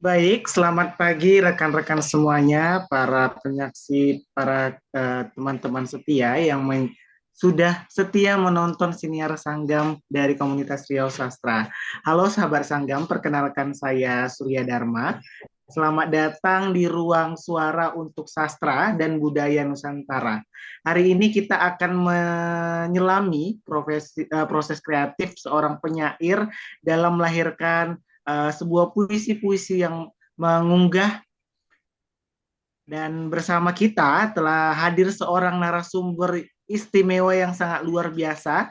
Baik, selamat pagi rekan-rekan semuanya, para penyaksi, para teman-teman setia yang sudah setia menonton siniar Sanggam dari komunitas Riau Sastra. Halo sahabat Sanggam, perkenalkan saya Surya Dharma. Selamat datang di ruang suara untuk sastra dan budaya Nusantara. Hari ini kita akan menyelami proses kreatif seorang penyair dalam melahirkan sebuah puisi-puisi yang mengunggah, dan bersama kita telah hadir seorang narasumber istimewa yang sangat luar biasa,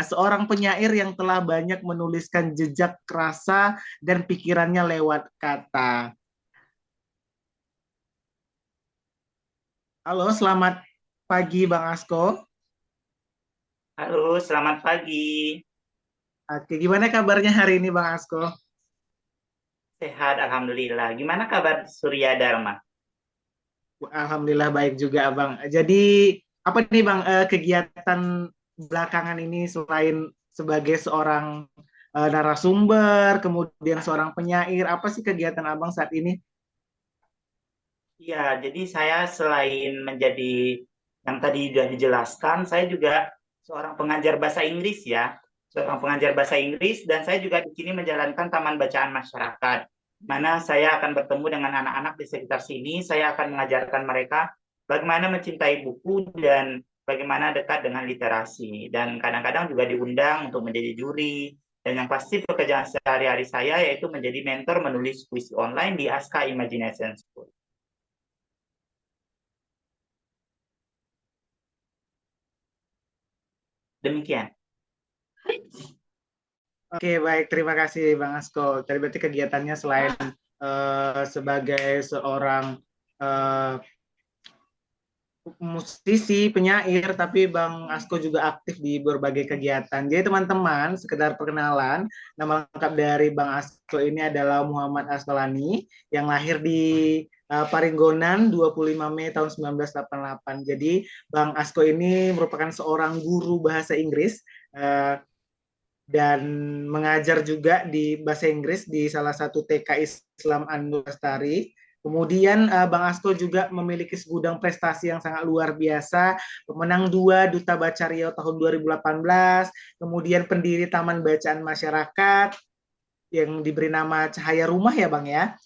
seorang penyair yang telah banyak menuliskan jejak rasa dan pikirannya lewat kata. Halo, selamat pagi Bang Asko. Halo, selamat pagi. Oke, gimana kabarnya hari ini Bang Asko? Sehat, Alhamdulillah. Gimana kabar Surya Dharma? Alhamdulillah baik juga Bang. Jadi apa nih Bang, kegiatan belakangan ini selain sebagai seorang narasumber, kemudian seorang penyair, apa sih kegiatan Abang saat ini? Ya, jadi saya selain menjadi yang tadi sudah dijelaskan, saya juga seorang pengajar bahasa Inggris ya. Seorang pengajar bahasa Inggris dan saya juga di sini menjalankan Taman Bacaan Masyarakat. Di mana saya akan bertemu dengan anak-anak di sekitar sini, saya akan mengajarkan mereka bagaimana mencintai buku dan bagaimana dekat dengan literasi. Dan kadang-kadang juga diundang untuk menjadi juri. Dan yang pasti pekerjaan sehari-hari saya yaitu menjadi mentor menulis puisi online di Aska Imagination School. Demikian. Oke, baik, terima kasih Bang Asko. Tadi berarti kegiatannya selain sebagai seorang eh, musisi, penyair, tapi Bang Asko juga aktif di berbagai kegiatan. Jadi teman-teman, sekedar perkenalan, nama lengkap dari Bang Asko ini adalah Muhammad Askolani, yang lahir di Paringgonan 25 Mei tahun 1988. Jadi Bang Asko ini merupakan seorang guru bahasa Inggris, uh, dan mengajar juga di bahasa Inggris di salah satu TK Islam Anur Lestari. Kemudian Bang Asto juga memiliki segudang prestasi yang sangat luar biasa, pemenang dua Duta Baca Riau tahun 2018, kemudian pendiri Taman Bacaan Masyarakat yang diberi nama Cahaya Rumah ya Bang ya.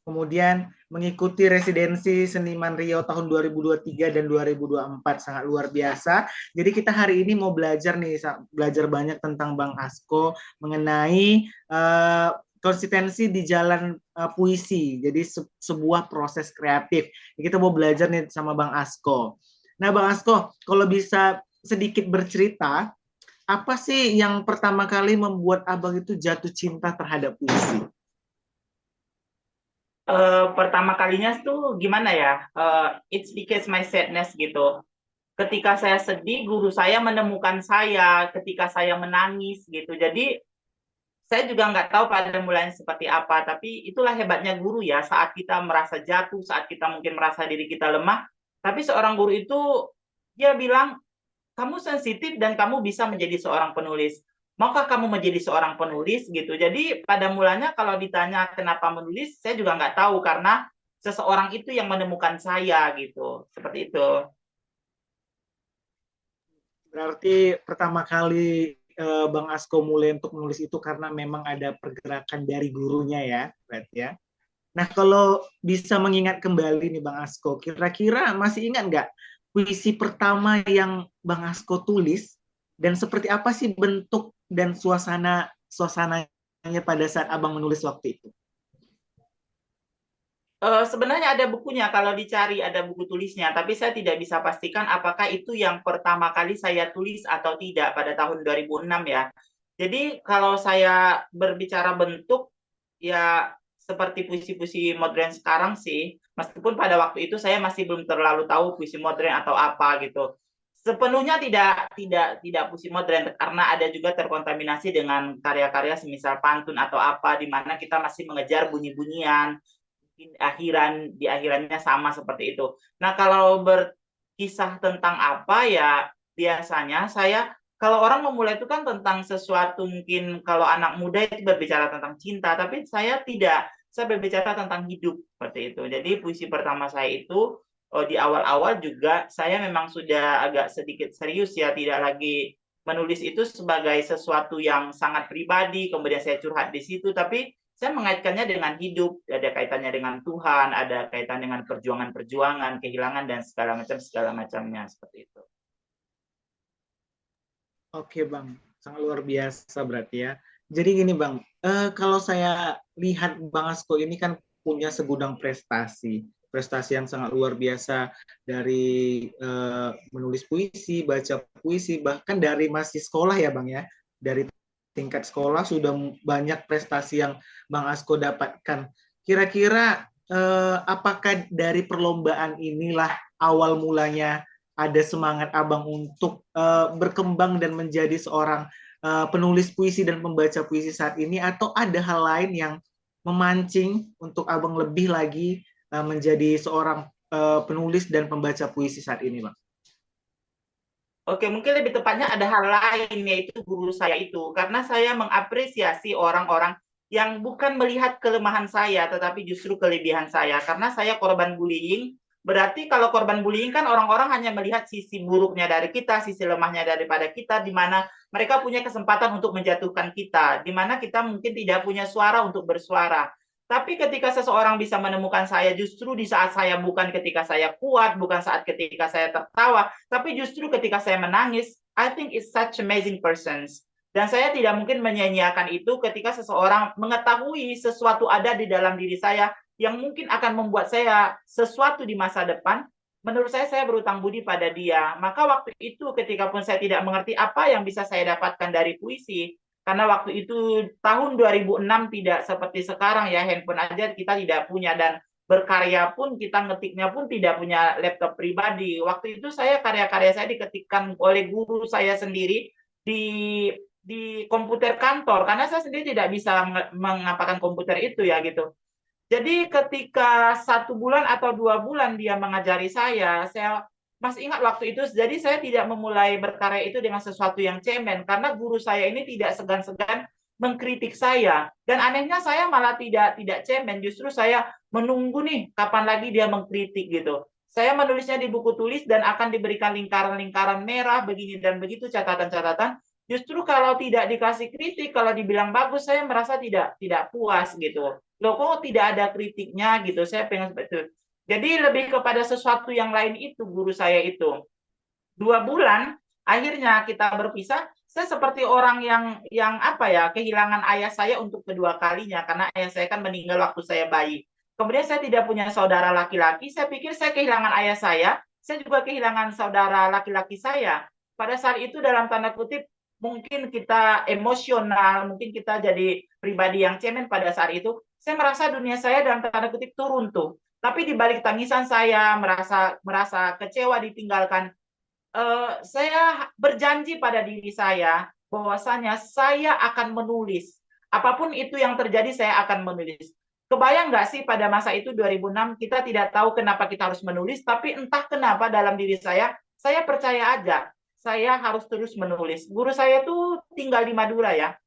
Kemudian mengikuti residensi Seniman Riau tahun 2023 dan 2024, sangat luar biasa. Jadi kita hari ini mau belajar nih, belajar banyak tentang Bang Asko mengenai konsistensi di jalan puisi. Jadi sebuah proses kreatif. Kita mau belajar nih sama Bang Asko. Nah, Bang Asko, kalau bisa sedikit bercerita, apa sih yang pertama kali membuat Abang itu jatuh cinta terhadap puisi? Pertama kalinya tuh gimana ya? It's because my sadness gitu. Ketika saya sedih, guru saya menemukan saya. Ketika saya menangis gitu. Jadi saya juga nggak tahu pada mulanya seperti apa. Tapi itulah hebatnya guru ya. Saat kita merasa jatuh, saat kita mungkin merasa diri kita lemah. Tapi seorang guru itu dia bilang kamu sensitif dan kamu bisa menjadi seorang penulis. Maukah kamu menjadi seorang penulis gitu? Jadi pada mulanya kalau ditanya kenapa menulis, saya juga nggak tahu karena seseorang itu yang menemukan saya gitu. Seperti itu. Berarti pertama kali Bang Asko mulai untuk menulis itu karena memang ada pergerakan dari gurunya ya, berarti ya. Nah, kalau bisa mengingat kembali nih Bang Asko, kira-kira masih ingat nggak puisi pertama yang Bang Asko tulis, dan seperti apa sih bentuk dan suasananya pada saat Abang menulis waktu itu? Sebenarnya ada bukunya kalau dicari ada buku tulisnya, tapi saya tidak bisa pastikan apakah itu yang pertama kali saya tulis atau tidak pada tahun 2006 ya. Jadi kalau saya berbicara bentuk ya seperti puisi-puisi modern sekarang sih, meskipun pada waktu itu saya masih belum terlalu tahu puisi modern atau apa gitu. Sepenuhnya tidak puisi modern karena ada juga terkontaminasi dengan karya-karya semisal pantun atau apa di mana kita masih mengejar bunyi-bunyian di akhirannya sama seperti itu. Nah, kalau berkisah tentang apa ya biasanya saya kalau orang memulai itu kan tentang sesuatu mungkin kalau anak muda itu berbicara tentang cinta, tapi saya tidak saya berbicara tentang hidup seperti itu. Jadi puisi pertama saya itu di awal-awal juga saya memang sudah agak sedikit serius ya, tidak lagi menulis itu sebagai sesuatu yang sangat pribadi, kemudian saya curhat di situ, tapi saya mengaitkannya dengan hidup, ada kaitannya dengan Tuhan, ada kaitan dengan perjuangan-perjuangan, kehilangan dan segala macamnya seperti itu. Oke Bang, sangat luar biasa berarti ya. Jadi gini Bang, kalau saya lihat Bang Asko ini kan punya segudang prestasi, prestasi yang sangat luar biasa dari menulis puisi, baca puisi, bahkan dari masih sekolah ya Bang ya, dari tingkat sekolah sudah banyak prestasi yang Bang Asko dapatkan. Kira-kira apakah dari perlombaan inilah awal mulanya ada semangat abang untuk berkembang dan menjadi seorang penulis puisi dan pembaca puisi saat ini, atau ada hal lain yang memancing untuk abang lebih lagi menjadi seorang penulis dan pembaca puisi saat ini, Bang? Oke, mungkin lebih tepatnya ada hal lain, yaitu guru saya itu. Karena saya mengapresiasi orang-orang yang bukan melihat kelemahan saya, tetapi justru kelebihan saya. Karena saya korban bullying, berarti kalau korban bullying kan orang-orang hanya melihat sisi buruknya dari kita, sisi lemahnya daripada kita, di mana mereka punya kesempatan untuk menjatuhkan kita, di mana kita mungkin tidak punya suara untuk bersuara. Tapi ketika seseorang bisa menemukan saya justru di saat saya bukan ketika saya kuat, bukan saat ketika saya tertawa, tapi justru ketika saya menangis, I think it's such amazing persons. Dan saya tidak mungkin menyia-nyiakan itu ketika seseorang mengetahui sesuatu ada di dalam diri saya yang mungkin akan membuat saya sesuatu di masa depan. Menurut saya berutang budi pada dia. Maka waktu itu ketika pun saya tidak mengerti apa yang bisa saya dapatkan dari puisi, karena waktu itu tahun 2006 tidak seperti sekarang ya, handphone aja kita tidak punya, dan berkarya pun kita ngetiknya pun tidak punya laptop pribadi. Waktu itu saya karya-karya saya diketikkan oleh guru saya sendiri di komputer kantor, karena saya sendiri tidak bisa mengapakan komputer itu ya gitu. Jadi ketika 1 bulan atau 2 bulan dia mengajari saya masih ingat waktu itu. Jadi saya tidak memulai berkarya itu dengan sesuatu yang cemen, karena guru saya ini tidak segan-segan mengkritik saya. Dan anehnya saya malah tidak cemen, justru saya menunggu nih kapan lagi dia mengkritik gitu. Saya menulisnya di buku tulis dan akan diberikan lingkaran-lingkaran merah begini dan begitu, catatan-catatan. Justru kalau tidak dikasih kritik, kalau dibilang bagus, saya merasa tidak puas gitu. Loh kok tidak ada kritiknya gitu, saya pengen seperti itu. Jadi lebih kepada sesuatu yang lain itu guru saya itu. 2 bulan akhirnya kita berpisah, saya seperti orang yang apa ya, kehilangan ayah saya untuk kedua kalinya, karena ayah saya kan meninggal waktu saya bayi. Kemudian saya tidak punya saudara laki-laki, saya pikir saya kehilangan ayah saya juga kehilangan saudara laki-laki saya. Pada saat itu dalam tanda kutip mungkin kita emosional, mungkin kita jadi pribadi yang cemen pada saat itu. Saya merasa dunia saya dalam tanda kutip turun tuh. Tapi di balik tangisan saya merasa kecewa ditinggalkan, saya berjanji pada diri saya bahwasanya saya akan menulis. Apapun itu yang terjadi, saya akan menulis. Kebayang nggak sih pada masa itu 2006 kita tidak tahu kenapa kita harus menulis, tapi entah kenapa dalam diri saya percaya aja, saya harus terus menulis. Guru saya tuh tinggal di Madura ya.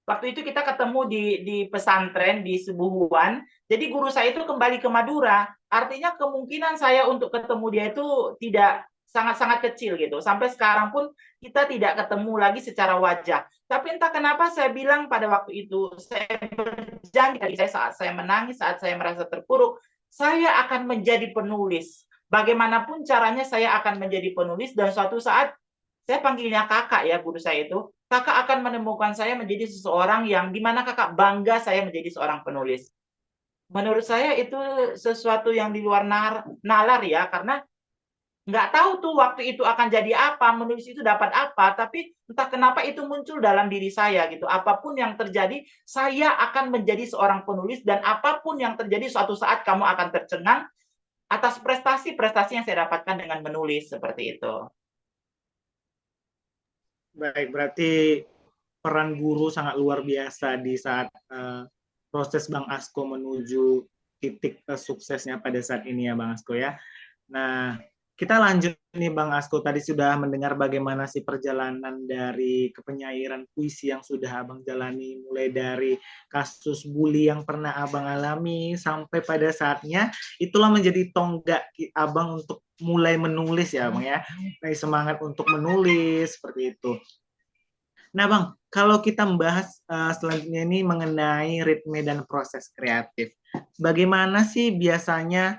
Waktu itu kita ketemu di pesantren di Sebuhuan. Jadi guru saya itu kembali ke Madura. Artinya kemungkinan saya untuk ketemu dia itu tidak sangat-sangat kecil gitu. Sampai sekarang pun kita tidak ketemu lagi secara wajah. Tapi entah kenapa saya bilang pada waktu itu, saya berjanji dari saya saat saya menangis, saat saya merasa terpuruk, saya akan menjadi penulis. Bagaimanapun caranya saya akan menjadi penulis, dan suatu saat saya panggilnya kakak ya, guru saya itu, kakak akan menemukan saya menjadi seseorang yang dimana kakak bangga saya menjadi seorang penulis. Menurut saya itu sesuatu yang di luar nalar ya, karena nggak tahu tuh waktu itu akan jadi apa, menulis itu dapat apa, tapi entah kenapa itu muncul dalam diri saya gitu. Apapun yang terjadi, saya akan menjadi seorang penulis, dan apapun yang terjadi suatu saat kamu akan tercengang atas prestasi-prestasi yang saya dapatkan dengan menulis seperti itu. Baik, berarti peran guru sangat luar biasa di saat proses Bang Asko menuju titik suksesnya pada saat ini ya Bang Asko ya. Nah, Kita lanjut nih Bang Asko, tadi sudah mendengar bagaimana sih perjalanan dari kepenyairan puisi yang sudah Abang jalani, mulai dari kasus bully yang pernah Abang alami sampai pada saatnya itulah menjadi tonggak Abang untuk mulai menulis ya Bang ya. Mulai semangat untuk menulis seperti itu. Nah Bang, kalau kita membahas selanjutnya ini mengenai ritme dan proses kreatif. Bagaimana sih biasanya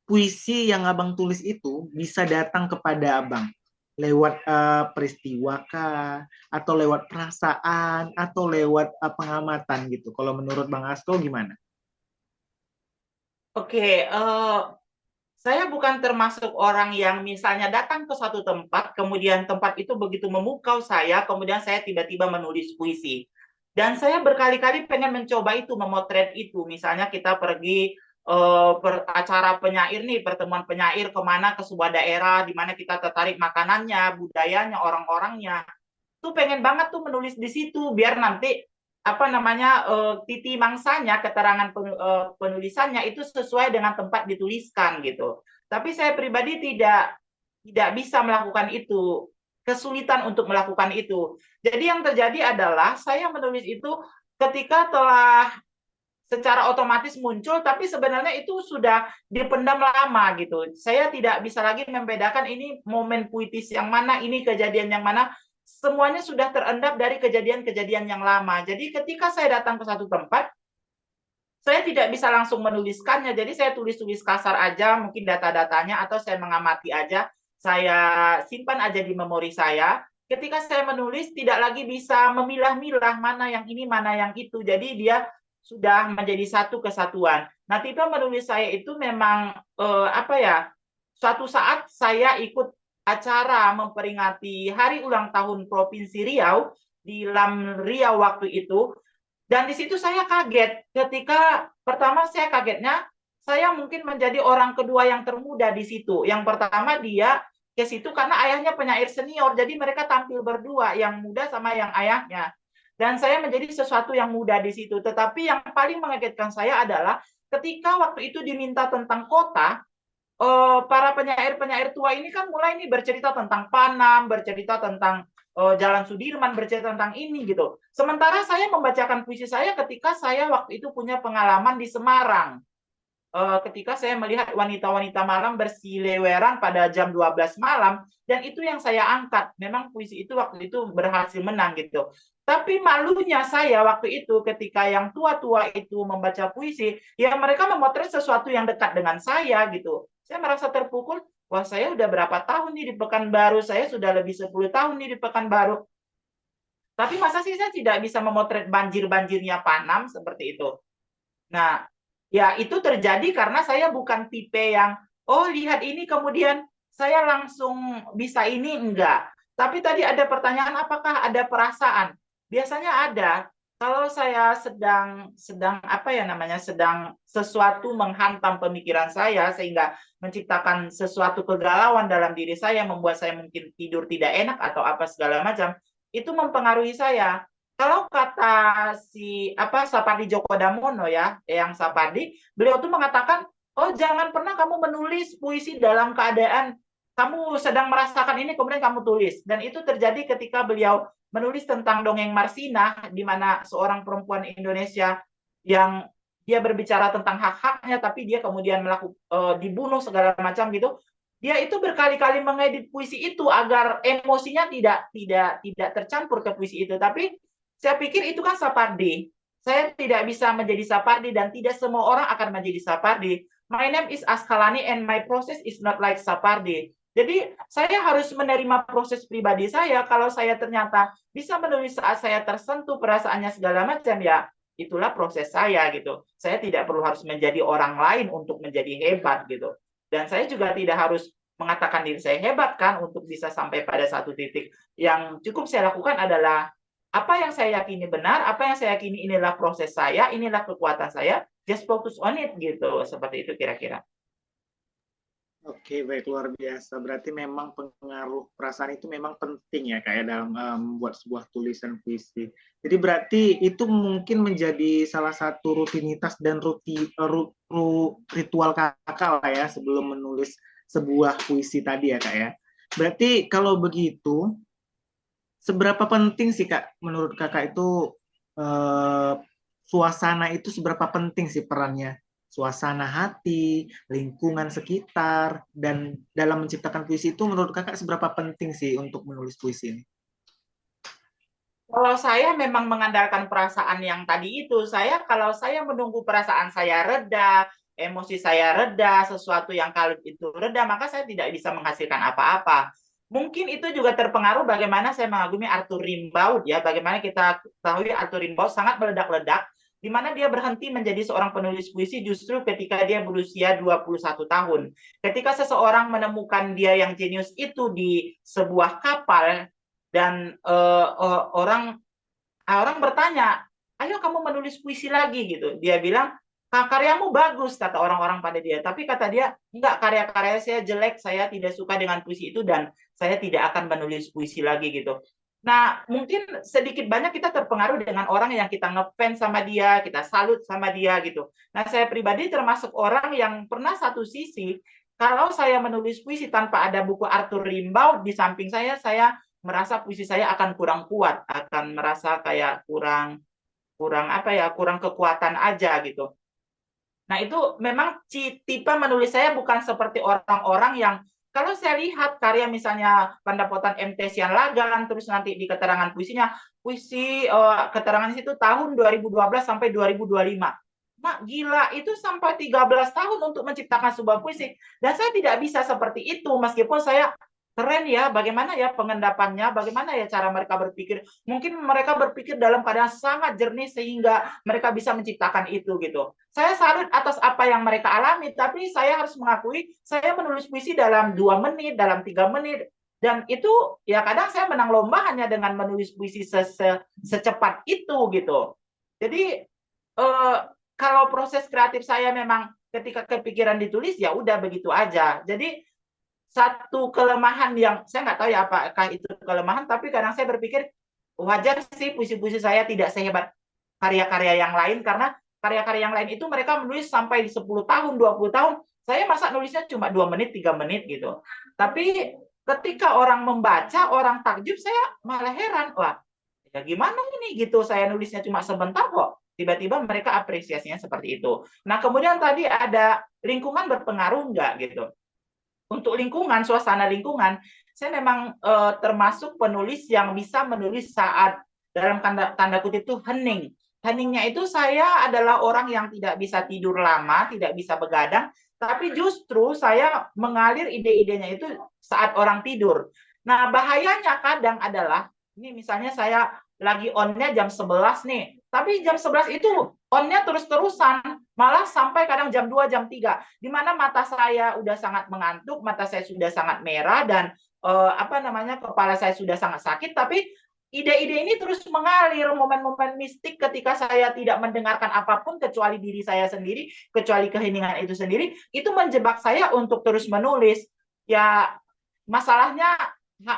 puisi yang abang tulis itu bisa datang kepada abang lewat peristiwa kah, atau lewat perasaan, atau lewat pengamatan gitu. Kalau menurut Bang Asto gimana? Oke, saya bukan termasuk orang yang misalnya datang ke satu tempat, kemudian tempat itu begitu memukau saya, kemudian saya tiba-tiba menulis puisi. Dan saya berkali-kali pengen mencoba itu, memotret itu. Misalnya kita pergi acara penyair nih, pertemuan penyair kemana, ke sebuah daerah, di mana kita tertarik makanannya, budayanya, orang-orangnya. Tuh pengen banget tuh menulis di situ, biar nanti apa namanya titi mangsanya, keterangan penulisannya itu sesuai dengan tempat dituliskan gitu. Tapi saya pribadi tidak bisa melakukan itu, kesulitan untuk melakukan itu. Jadi yang terjadi adalah saya menulis itu ketika telah secara otomatis muncul, tapi sebenarnya itu sudah dipendam lama gitu. Saya tidak bisa lagi membedakan ini momen puitis yang mana, ini kejadian yang mana. Semuanya sudah terendap dari kejadian-kejadian yang lama. Jadi ketika saya datang ke satu tempat, saya tidak bisa langsung menuliskannya. Jadi saya tulis-tulis kasar aja, mungkin data-datanya, atau saya mengamati aja, saya simpan aja di memori saya. Ketika saya menulis, tidak lagi bisa memilah-milah mana yang ini, mana yang itu. Jadi dia sudah menjadi satu kesatuan. Nah, tipe menulis saya itu memang apa ya? Suatu saat saya ikut acara memperingati hari ulang tahun Provinsi Riau di Lam Riau waktu itu, dan di situ saya kaget ketika pertama saya kagetnya saya mungkin menjadi orang kedua yang termuda di situ. Yang pertama dia ke situ karena ayahnya penyair senior, jadi mereka tampil berdua, yang muda sama yang ayahnya. Dan saya menjadi sesuatu yang muda di situ. Tetapi yang paling mengagetkan saya adalah ketika waktu itu diminta tentang kota, para penyair-penyair tua ini kan mulai nih bercerita tentang Panam, bercerita tentang Jalan Sudirman, bercerita tentang ini gitu. Sementara saya membacakan puisi saya ketika saya waktu itu punya pengalaman di Semarang. Ketika saya melihat wanita-wanita malam bersiliweran pada jam 12 malam, dan itu yang saya angkat. Memang puisi itu waktu itu berhasil menang gitu. Tapi malunya saya waktu itu ketika yang tua-tua itu membaca puisi, ya mereka memotret sesuatu yang dekat dengan saya gitu. Saya merasa terpukul, wah saya udah berapa tahun nih di Pekanbaru, saya sudah lebih 10 tahun nih di Pekanbaru. Tapi masa sih saya tidak bisa memotret banjir-banjirnya Panam seperti itu. Nah, ya itu terjadi karena saya bukan tipe yang, oh lihat ini kemudian saya langsung bisa ini, enggak. Tapi tadi ada pertanyaan apakah ada perasaan? Biasanya ada. Kalau saya sedang apa ya namanya, sedang sesuatu menghantam pemikiran saya sehingga menciptakan sesuatu kegalauan dalam diri saya, membuat saya mungkin tidur tidak enak atau apa segala macam, itu mempengaruhi saya. Kalau kata si apa Sapardi Djoko Damono ya, yang Sapardi, beliau tuh mengatakan, oh jangan pernah kamu menulis puisi dalam keadaan kamu sedang merasakan ini kemudian kamu tulis. Dan itu terjadi ketika beliau menulis tentang dongeng Marsina, di mana seorang perempuan Indonesia yang dia berbicara tentang hak-haknya, tapi dia kemudian dibunuh segala macam gitu. Dia itu berkali-kali mengedit puisi itu agar emosinya tidak tercampur ke puisi itu. Tapi saya pikir itu kan Sapardi. Saya tidak bisa menjadi Sapardi dan tidak semua orang akan menjadi Sapardi. My name is Askalani and my process is not like Sapardi. Jadi saya harus menerima proses pribadi saya. Kalau saya ternyata bisa menulis saat saya tersentuh perasaannya segala macam, ya itulah proses saya gitu. Saya tidak perlu harus menjadi orang lain untuk menjadi hebat gitu. Dan saya juga tidak harus mengatakan diri saya hebat kan untuk bisa sampai pada satu titik. Yang cukup saya lakukan adalah apa yang saya yakini benar, apa yang saya yakini inilah proses saya, inilah kekuatan saya, just focus on it gitu. Seperti itu kira-kira. Oke, baik, luar biasa. Berarti memang pengaruh perasaan itu memang penting ya kayak dalam membuat sebuah tulisan puisi. Jadi berarti itu mungkin menjadi salah satu rutinitas dan ritual kakak lah ya sebelum menulis sebuah puisi tadi ya Kak ya. Berarti kalau begitu, seberapa penting sih Kak menurut Kakak itu eh, suasana itu seberapa penting sih perannya? Suasana hati, lingkungan sekitar, dan dalam menciptakan puisi itu menurut Kakak seberapa penting sih untuk menulis puisi ini? Kalau saya memang mengandalkan perasaan yang tadi itu, kalau saya menunggu perasaan saya reda, emosi saya reda, sesuatu yang kalau itu reda, maka saya tidak bisa menghasilkan apa-apa. Mungkin itu juga terpengaruh bagaimana saya mengagumi Arthur Rimbaud ya, bagaimana kita ketahui Arthur Rimbaud sangat meledak-ledak, di mana dia berhenti menjadi seorang penulis puisi justru ketika dia berusia 21 tahun. Ketika seseorang menemukan dia yang jenius itu di sebuah kapal, dan orang orang bertanya, ayo kamu menulis puisi lagi gitu. Dia bilang, karyamu bagus, kata orang-orang pada dia. Tapi kata dia, enggak, karya-karya saya jelek, saya tidak suka dengan puisi itu, dan saya tidak akan menulis puisi lagi gitu. Nah, mungkin sedikit banyak kita terpengaruh dengan orang yang kita ngefans sama dia, kita salut sama dia gitu. Nah, saya pribadi termasuk orang yang pernah satu sisi, kalau saya menulis puisi tanpa ada buku Arthur Rimbaud di samping saya merasa puisi saya akan kurang kuat, akan merasa kayak kurang kurang apa ya, kurang kekuatan aja gitu. Nah, itu memang tipe menulis saya bukan seperti orang-orang yang kalau saya lihat karya misalnya pendapotan MT Sianlagan, terus nanti di keterangan puisinya, puisi keterangan itu tahun 2012 sampai 2025. Mak, gila, itu sampai 13 tahun untuk menciptakan sebuah puisi. Dan saya tidak bisa seperti itu, meskipun saya keren ya, bagaimana ya pengendapannya, bagaimana ya cara mereka berpikir. Mungkin mereka berpikir dalam keadaan sangat jernih sehingga mereka bisa menciptakan itu gitu. Saya salut atas apa yang mereka alami, tapi saya harus mengakui saya menulis puisi dalam 2 menit, dalam 3 menit, dan itu ya kadang saya menang lomba hanya dengan menulis puisi secepat itu gitu. Jadi kalau proses kreatif saya memang ketika kepikiran ditulis ya udah begitu aja. Jadi satu kelemahan yang saya nggak tahu ya apakah itu kelemahan, tapi kadang saya berpikir wajar sih puisi-puisi saya tidak sehebat karya-karya yang lain, karena karya-karya yang lain itu mereka menulis sampai 10 tahun, 20 tahun. Saya masa nulisnya cuma 2 menit, 3 menit gitu. Tapi ketika orang membaca, orang takjub, saya malah heran. Wah, ya gimana ini gitu, saya nulisnya cuma sebentar kok. Tiba-tiba mereka apresiasinya seperti itu. Nah, kemudian tadi ada lingkungan berpengaruh nggak gitu. Untuk lingkungan, suasana lingkungan, saya memang termasuk penulis yang bisa menulis saat dalam tanda kutip itu hening. Heningnya itu saya adalah orang yang tidak bisa tidur lama, tidak bisa begadang, tapi justru saya mengalir ide-idenya itu saat orang tidur. Nah, bahayanya kadang adalah, ini misalnya saya lagi on-nya jam 11 nih, tapi jam 11 itu on-nya terus-terusan, malah sampai kadang jam 2, jam 3, di mana mata saya udah sangat mengantuk, mata saya sudah sangat merah, dan kepala saya sudah sangat sakit, tapi ide-ide ini terus mengalir, momen-momen mistik ketika saya tidak mendengarkan apapun kecuali diri saya sendiri, kecuali keheningan itu sendiri, itu menjebak saya untuk terus menulis. Ya, masalahnya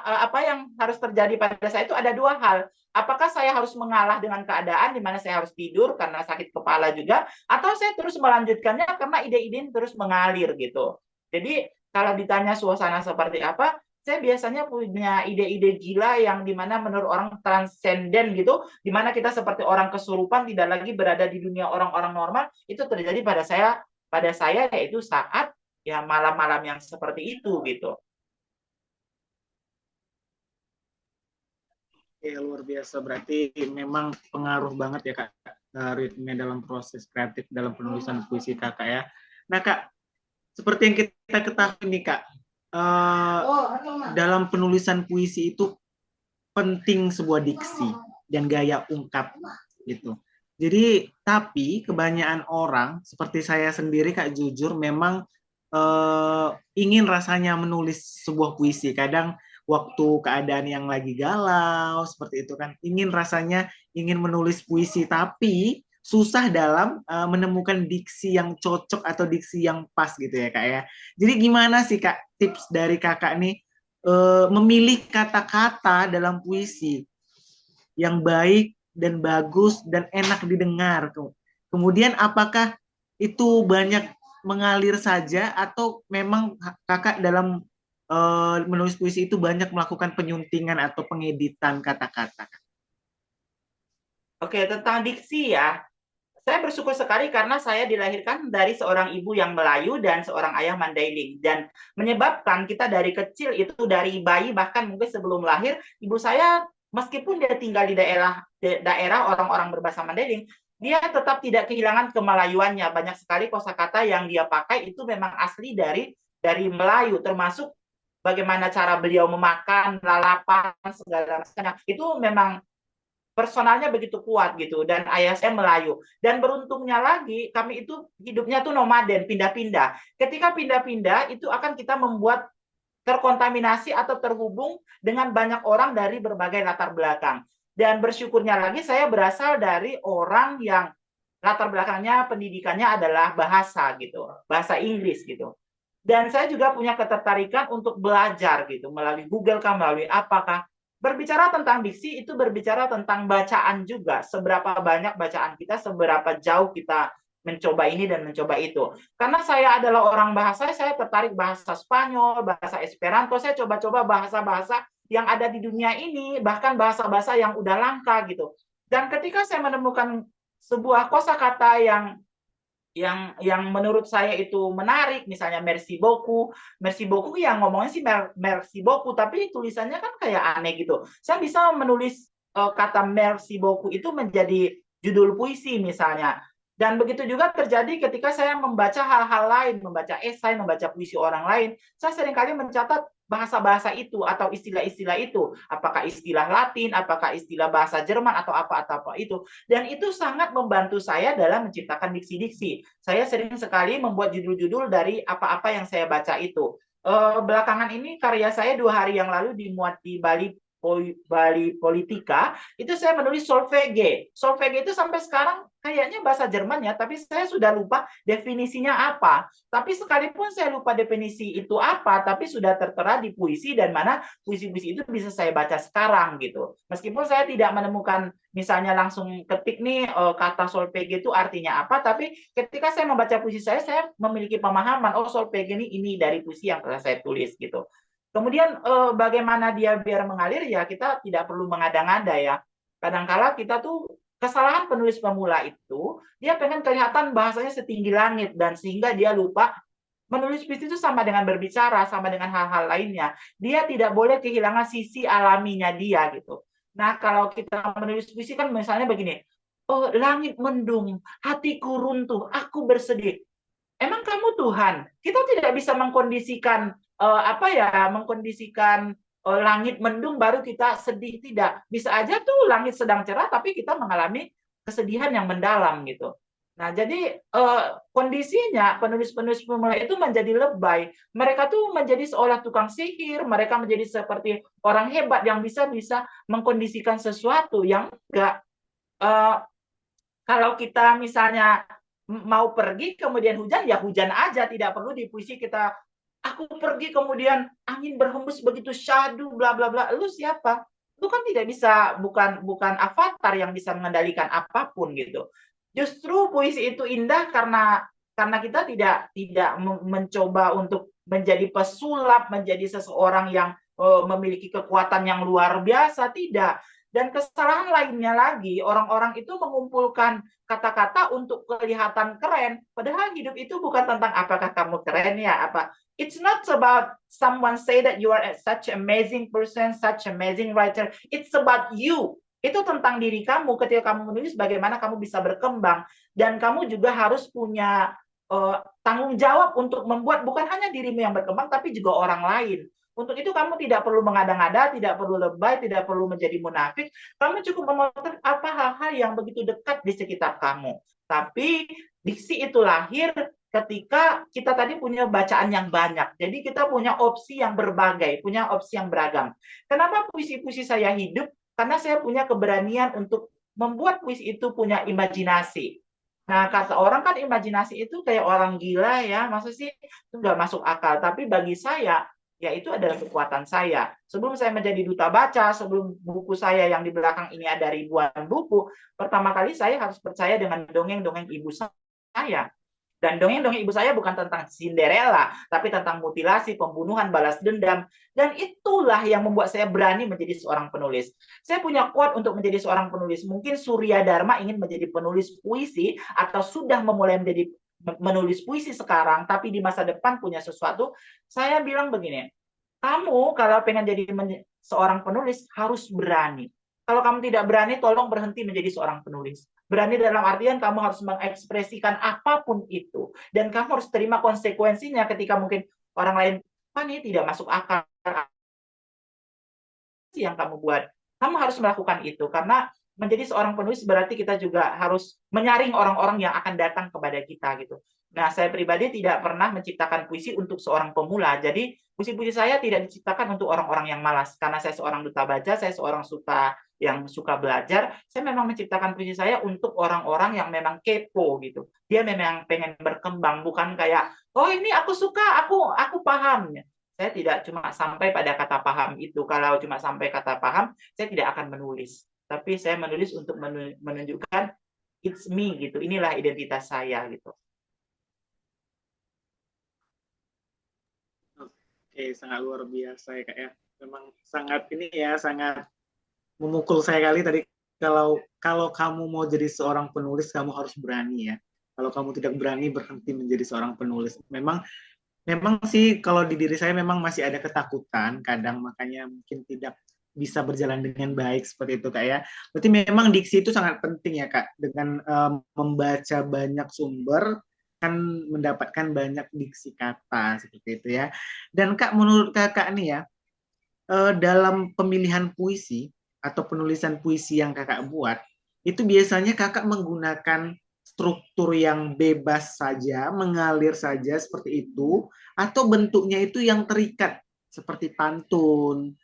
apa yang harus terjadi pada saya itu ada dua hal. Apakah saya harus mengalah dengan keadaan di mana saya harus tidur karena sakit kepala juga, atau saya terus melanjutkannya karena ide-ide terus mengalir gitu. Jadi kalau ditanya suasana seperti apa, saya biasanya punya ide-ide gila yang dimana menurut orang transenden gitu, dimana kita seperti orang kesurupan, tidak lagi berada di dunia orang-orang normal. Itu terjadi pada saya yaitu saat ya malam-malam yang seperti itu gitu. Ya, luar biasa. Berarti memang pengaruh banget ya Kak, ritme dalam proses kreatif dalam penulisan puisi Kakak ya. Nah Kak, seperti yang kita ketahui nih Kak, dalam penulisan puisi itu penting sebuah diksi dan gaya ungkap gitu. Jadi, tapi kebanyakan orang seperti saya sendiri Kak, jujur memang ingin rasanya menulis sebuah puisi. Kadang waktu keadaan yang lagi galau seperti itu kan, ingin menulis puisi, tapi susah dalam menemukan diksi yang cocok atau diksi yang pas gitu ya Kak ya. Jadi gimana sih Kak tips dari Kakak nih memilih kata-kata dalam puisi yang baik dan bagus dan enak didengar. Kemudian apakah itu banyak mengalir saja atau memang kakak dalam menulis puisi itu banyak melakukan penyuntingan atau pengeditan kata-kata? Oke, tentang diksi ya. Saya bersyukur sekali karena saya dilahirkan dari seorang ibu yang Melayu dan seorang ayah Mandailing. Dan menyebabkan kita dari kecil itu, dari bayi bahkan mungkin sebelum lahir, ibu saya meskipun dia tinggal di daerah orang-orang berbahasa Mandailing, dia tetap tidak kehilangan kemelayuannya. Banyak sekali kosakata yang dia pakai itu memang asli dari Melayu, termasuk bagaimana cara beliau memakan, lalapan, segala macam. Itu memang personalnya begitu kuat gitu, dan ayah saya Melayu. Dan beruntungnya lagi kami itu hidupnya tuh nomaden, pindah-pindah. Ketika pindah-pindah itu akan kita membuat terkontaminasi atau terhubung dengan banyak orang dari berbagai latar belakang. Dan bersyukurnya lagi saya berasal dari orang yang latar belakangnya pendidikannya adalah bahasa gitu, bahasa Inggris gitu. Dan saya juga punya ketertarikan untuk belajar gitu, melalui Google kah, melalui apakah. Berbicara tentang diksi itu berbicara tentang bacaan juga. Seberapa banyak bacaan kita, seberapa jauh kita mencoba ini dan mencoba itu. Karena saya adalah orang bahasa, saya tertarik bahasa Spanyol, bahasa Esperanto, saya coba-coba bahasa-bahasa yang ada di dunia ini, bahkan bahasa-bahasa yang udah langka gitu. Dan ketika saya menemukan sebuah kosakata yang menurut saya itu menarik, misalnya merci beaucoup yang ngomongnya sih merci beaucoup, tapi tulisannya kan kayak aneh gitu. Saya bisa menulis kata merci beaucoup itu menjadi judul puisi misalnya. Dan begitu juga terjadi ketika saya membaca hal-hal lain, membaca esai, membaca puisi orang lain, saya seringkali mencatat bahasa-bahasa itu atau istilah-istilah itu, apakah istilah Latin, apakah istilah bahasa Jerman atau apa itu. Dan itu sangat membantu saya dalam menciptakan diksi-diksi. Saya sering sekali membuat judul-judul dari apa-apa yang saya baca itu. Belakangan ini karya saya 2 hari yang lalu dimuat di Bali Politika, itu saya menulis solfege. Solfege itu sampai sekarang kayaknya bahasa Jerman ya, tapi saya sudah lupa definisinya apa. Tapi sekalipun saya lupa definisi itu apa, tapi sudah tertera di puisi, dan mana puisi-puisi itu bisa saya baca sekarang gitu. Meskipun saya tidak menemukan misalnya langsung ketik nih kata solfege itu artinya apa, tapi ketika saya membaca puisi saya memiliki pemahaman, oh solfege ini dari puisi yang telah saya tulis gitu. Kemudian bagaimana dia biar mengalir ya, kita tidak perlu mengada-ngada ya. Kadangkala kita tuh kesalahan penulis pemula itu, dia pengen kelihatan bahasanya setinggi langit, dan sehingga dia lupa menulis puisi itu sama dengan berbicara, sama dengan hal-hal lainnya. Dia tidak boleh kehilangan sisi alaminya dia gitu. Nah, kalau kita menulis puisi kan misalnya begini, oh langit mendung, hatiku runtuh, aku bersedih. Emang kamu Tuhan? Kita tidak bisa mengkondisikan mengkondisikan langit mendung baru kita sedih, tidak. Bisa aja tuh langit sedang cerah tapi kita mengalami kesedihan yang mendalam gitu. Nah, jadi kondisinya penulis-penulis pemula itu menjadi lebay. Mereka tuh menjadi seolah tukang sihir, mereka menjadi seperti orang hebat yang bisa mengkondisikan sesuatu yang enggak. Eh, Kalau kita misalnya mau pergi kemudian hujan, ya hujan aja, tidak perlu di puisi kita aku pergi kemudian angin berhembus begitu syahdu bla bla bla. Lu siapa? Lu kan tidak bisa, bukan avatar yang bisa mengendalikan apapun gitu. Justru puisi itu indah karena kita tidak mencoba untuk menjadi pesulap, menjadi seseorang yang memiliki kekuatan yang luar biasa, tidak. Dan kesalahan lainnya lagi, orang-orang itu mengumpulkan kata-kata untuk kelihatan keren, padahal hidup itu bukan tentang apakah kamu keren ya, apa. It's not about someone say that you are such amazing person, such amazing writer. It's about you. Itu tentang diri kamu. Ketika kamu menulis, bagaimana kamu bisa berkembang, dan kamu juga harus punya tanggung jawab untuk membuat bukan hanya dirimu yang berkembang, tapi juga orang lain. Untuk itu kamu tidak perlu mengada-ngada, tidak perlu lebay, tidak perlu menjadi munafik. Kamu cukup memotret apa hal-hal yang begitu dekat di sekitar kamu. Tapi diksi itu lahir ketika kita tadi punya bacaan yang banyak. Jadi kita punya opsi yang berbagai, punya opsi yang beragam. Kenapa puisi-puisi saya hidup? Karena saya punya keberanian untuk membuat puisi itu punya imajinasi. Nah, kata orang kan imajinasi itu kayak orang gila ya, masa sih itu nggak masuk akal. Tapi bagi saya, ya itu adalah kekuatan saya. Sebelum saya menjadi duta baca, sebelum buku saya yang di belakang ini ada ribuan buku, pertama kali saya harus percaya dengan dongeng-dongeng ibu saya. Dan dongeng-dongeng ibu saya bukan tentang Cinderella, tapi tentang mutilasi, pembunuhan, balas dendam. Dan itulah yang membuat saya berani menjadi seorang penulis. Saya punya quote untuk menjadi seorang penulis. Mungkin Surya Dharma ingin menjadi penulis puisi atau sudah memulai menjadi menulis puisi sekarang, tapi di masa depan punya sesuatu. Saya bilang begini, kamu kalau pengen jadi seorang penulis harus berani. Kalau kamu tidak berani, tolong berhenti menjadi seorang penulis. Berani dalam artian kamu harus mengekspresikan apapun itu. Dan kamu harus terima konsekuensinya ketika mungkin orang lain, ini tidak masuk akal yang kamu buat. Kamu harus melakukan itu, karena menjadi seorang penulis berarti kita juga harus menyaring orang-orang yang akan datang kepada kita gitu. Nah, saya pribadi tidak pernah menciptakan puisi untuk seorang pemula. Jadi, puisi-puisi saya tidak diciptakan untuk orang-orang yang malas. Karena saya seorang duta baca, saya seorang yang suka belajar, saya memang menciptakan puisi saya untuk orang-orang yang memang kepo gitu. Dia memang pengen berkembang, bukan kayak, oh ini aku suka, aku paham. Saya tidak cuma sampai pada kata paham itu. Kalau cuma sampai kata paham, saya tidak akan menulis. Tapi saya menulis untuk menunjukkan it's me gitu. Inilah identitas saya gitu. Oke, sangat luar biasa ya Kak ya. Memang sangat ini ya, sangat memukul saya kali tadi. Kalau kamu mau jadi seorang penulis, kamu harus berani ya. Kalau kamu tidak berani, berhenti menjadi seorang penulis. Memang sih kalau di diri saya memang masih ada ketakutan kadang, makanya mungkin tidak bisa berjalan dengan baik seperti itu Kak ya. Berarti memang diksi itu sangat penting ya Kak. Dengan membaca banyak sumber kan mendapatkan banyak diksi kata seperti itu ya. Dan Kak, menurut Kakak nih ya, dalam pemilihan puisi atau penulisan puisi yang Kakak buat, itu biasanya Kakak menggunakan struktur yang bebas saja, mengalir saja seperti itu, atau bentuknya itu yang terikat seperti pantun,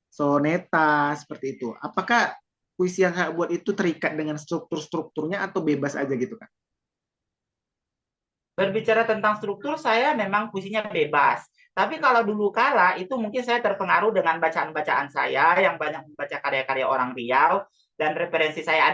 soneta seperti itu. Apakah puisi yang Kakak buat itu terikat dengan struktur-strukturnya atau bebas aja gitu Kak? Berbicara tentang struktur, saya memang puisinya bebas. Tapi kalau dulu kala, itu mungkin saya terpengaruh dengan bacaan-bacaan saya yang banyak membaca karya-karya orang Riau, dan referensi saya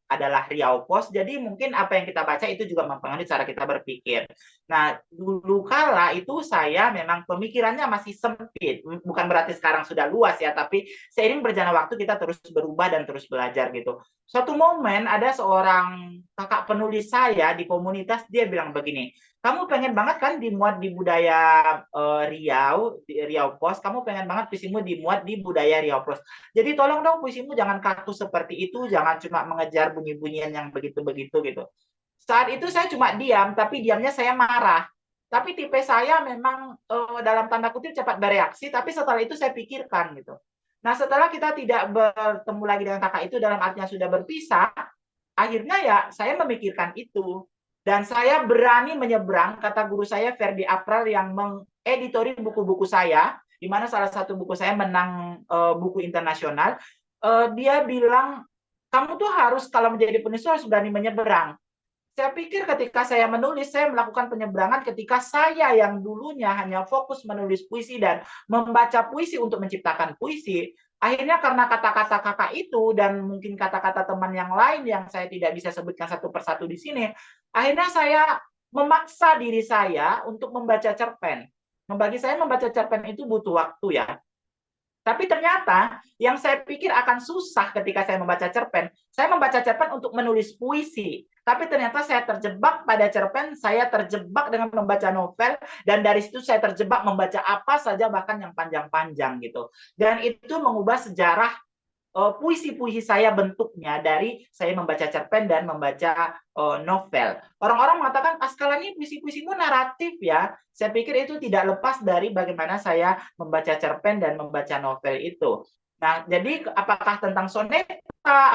adalah Riau Pos. Jadi mungkin apa yang kita baca itu juga mempengaruhi cara kita berpikir. Nah, dulu kala itu saya memang pemikirannya masih sempit. Bukan berarti sekarang sudah luas ya, tapi seiring berjalannya waktu kita terus berubah dan terus belajar gitu. Suatu momen ada seorang kakak penulis saya di komunitas, dia bilang begini, kamu pengen banget kan dimuat di budaya Riau, di Riau Pos, kamu pengen banget puisimu dimuat di budaya Riau Pos. Jadi tolong dong puisimu jangan kaku seperti itu, jangan cuma mengejar bunyi-bunyian yang begitu-begitu gitu. Saat itu saya cuma diam, tapi diamnya saya marah. Tapi tipe saya memang dalam tanda kutip cepat bereaksi, tapi setelah itu saya pikirkan gitu. Nah, setelah kita tidak bertemu lagi dengan kakak itu dalam artinya sudah berpisah, akhirnya ya saya memikirkan itu. Dan saya berani menyeberang, kata guru saya Ferdi Apral yang mengeditori buku-buku saya, di mana salah satu buku saya menang buku internasional. Dia bilang, kamu tuh harus kalau menjadi penulis harus berani menyeberang. Saya pikir ketika saya menulis, saya melakukan penyeberangan ketika saya yang dulunya hanya fokus menulis puisi dan membaca puisi untuk menciptakan puisi. Akhirnya karena kata-kata kakak itu dan mungkin kata-kata teman yang lain yang saya tidak bisa sebutkan satu persatu di sini, akhirnya saya memaksa diri saya untuk membaca cerpen. Bagi saya membaca cerpen itu butuh waktu ya. Tapi ternyata yang saya pikir akan susah ketika saya membaca cerpen, saya membaca cerpen untuk menulis puisi. Tapi ternyata saya terjebak pada cerpen, saya terjebak dengan membaca novel, dan dari situ saya terjebak membaca apa saja bahkan yang panjang-panjang gitu. Dan itu mengubah sejarah puisi-puisi saya bentuknya dari saya membaca cerpen dan membaca novel. Orang-orang mengatakan, Askalani puisi-puisimu naratif ya. Saya pikir itu tidak lepas dari bagaimana saya membaca cerpen dan membaca novel itu. Nah, jadi apakah tentang soneta,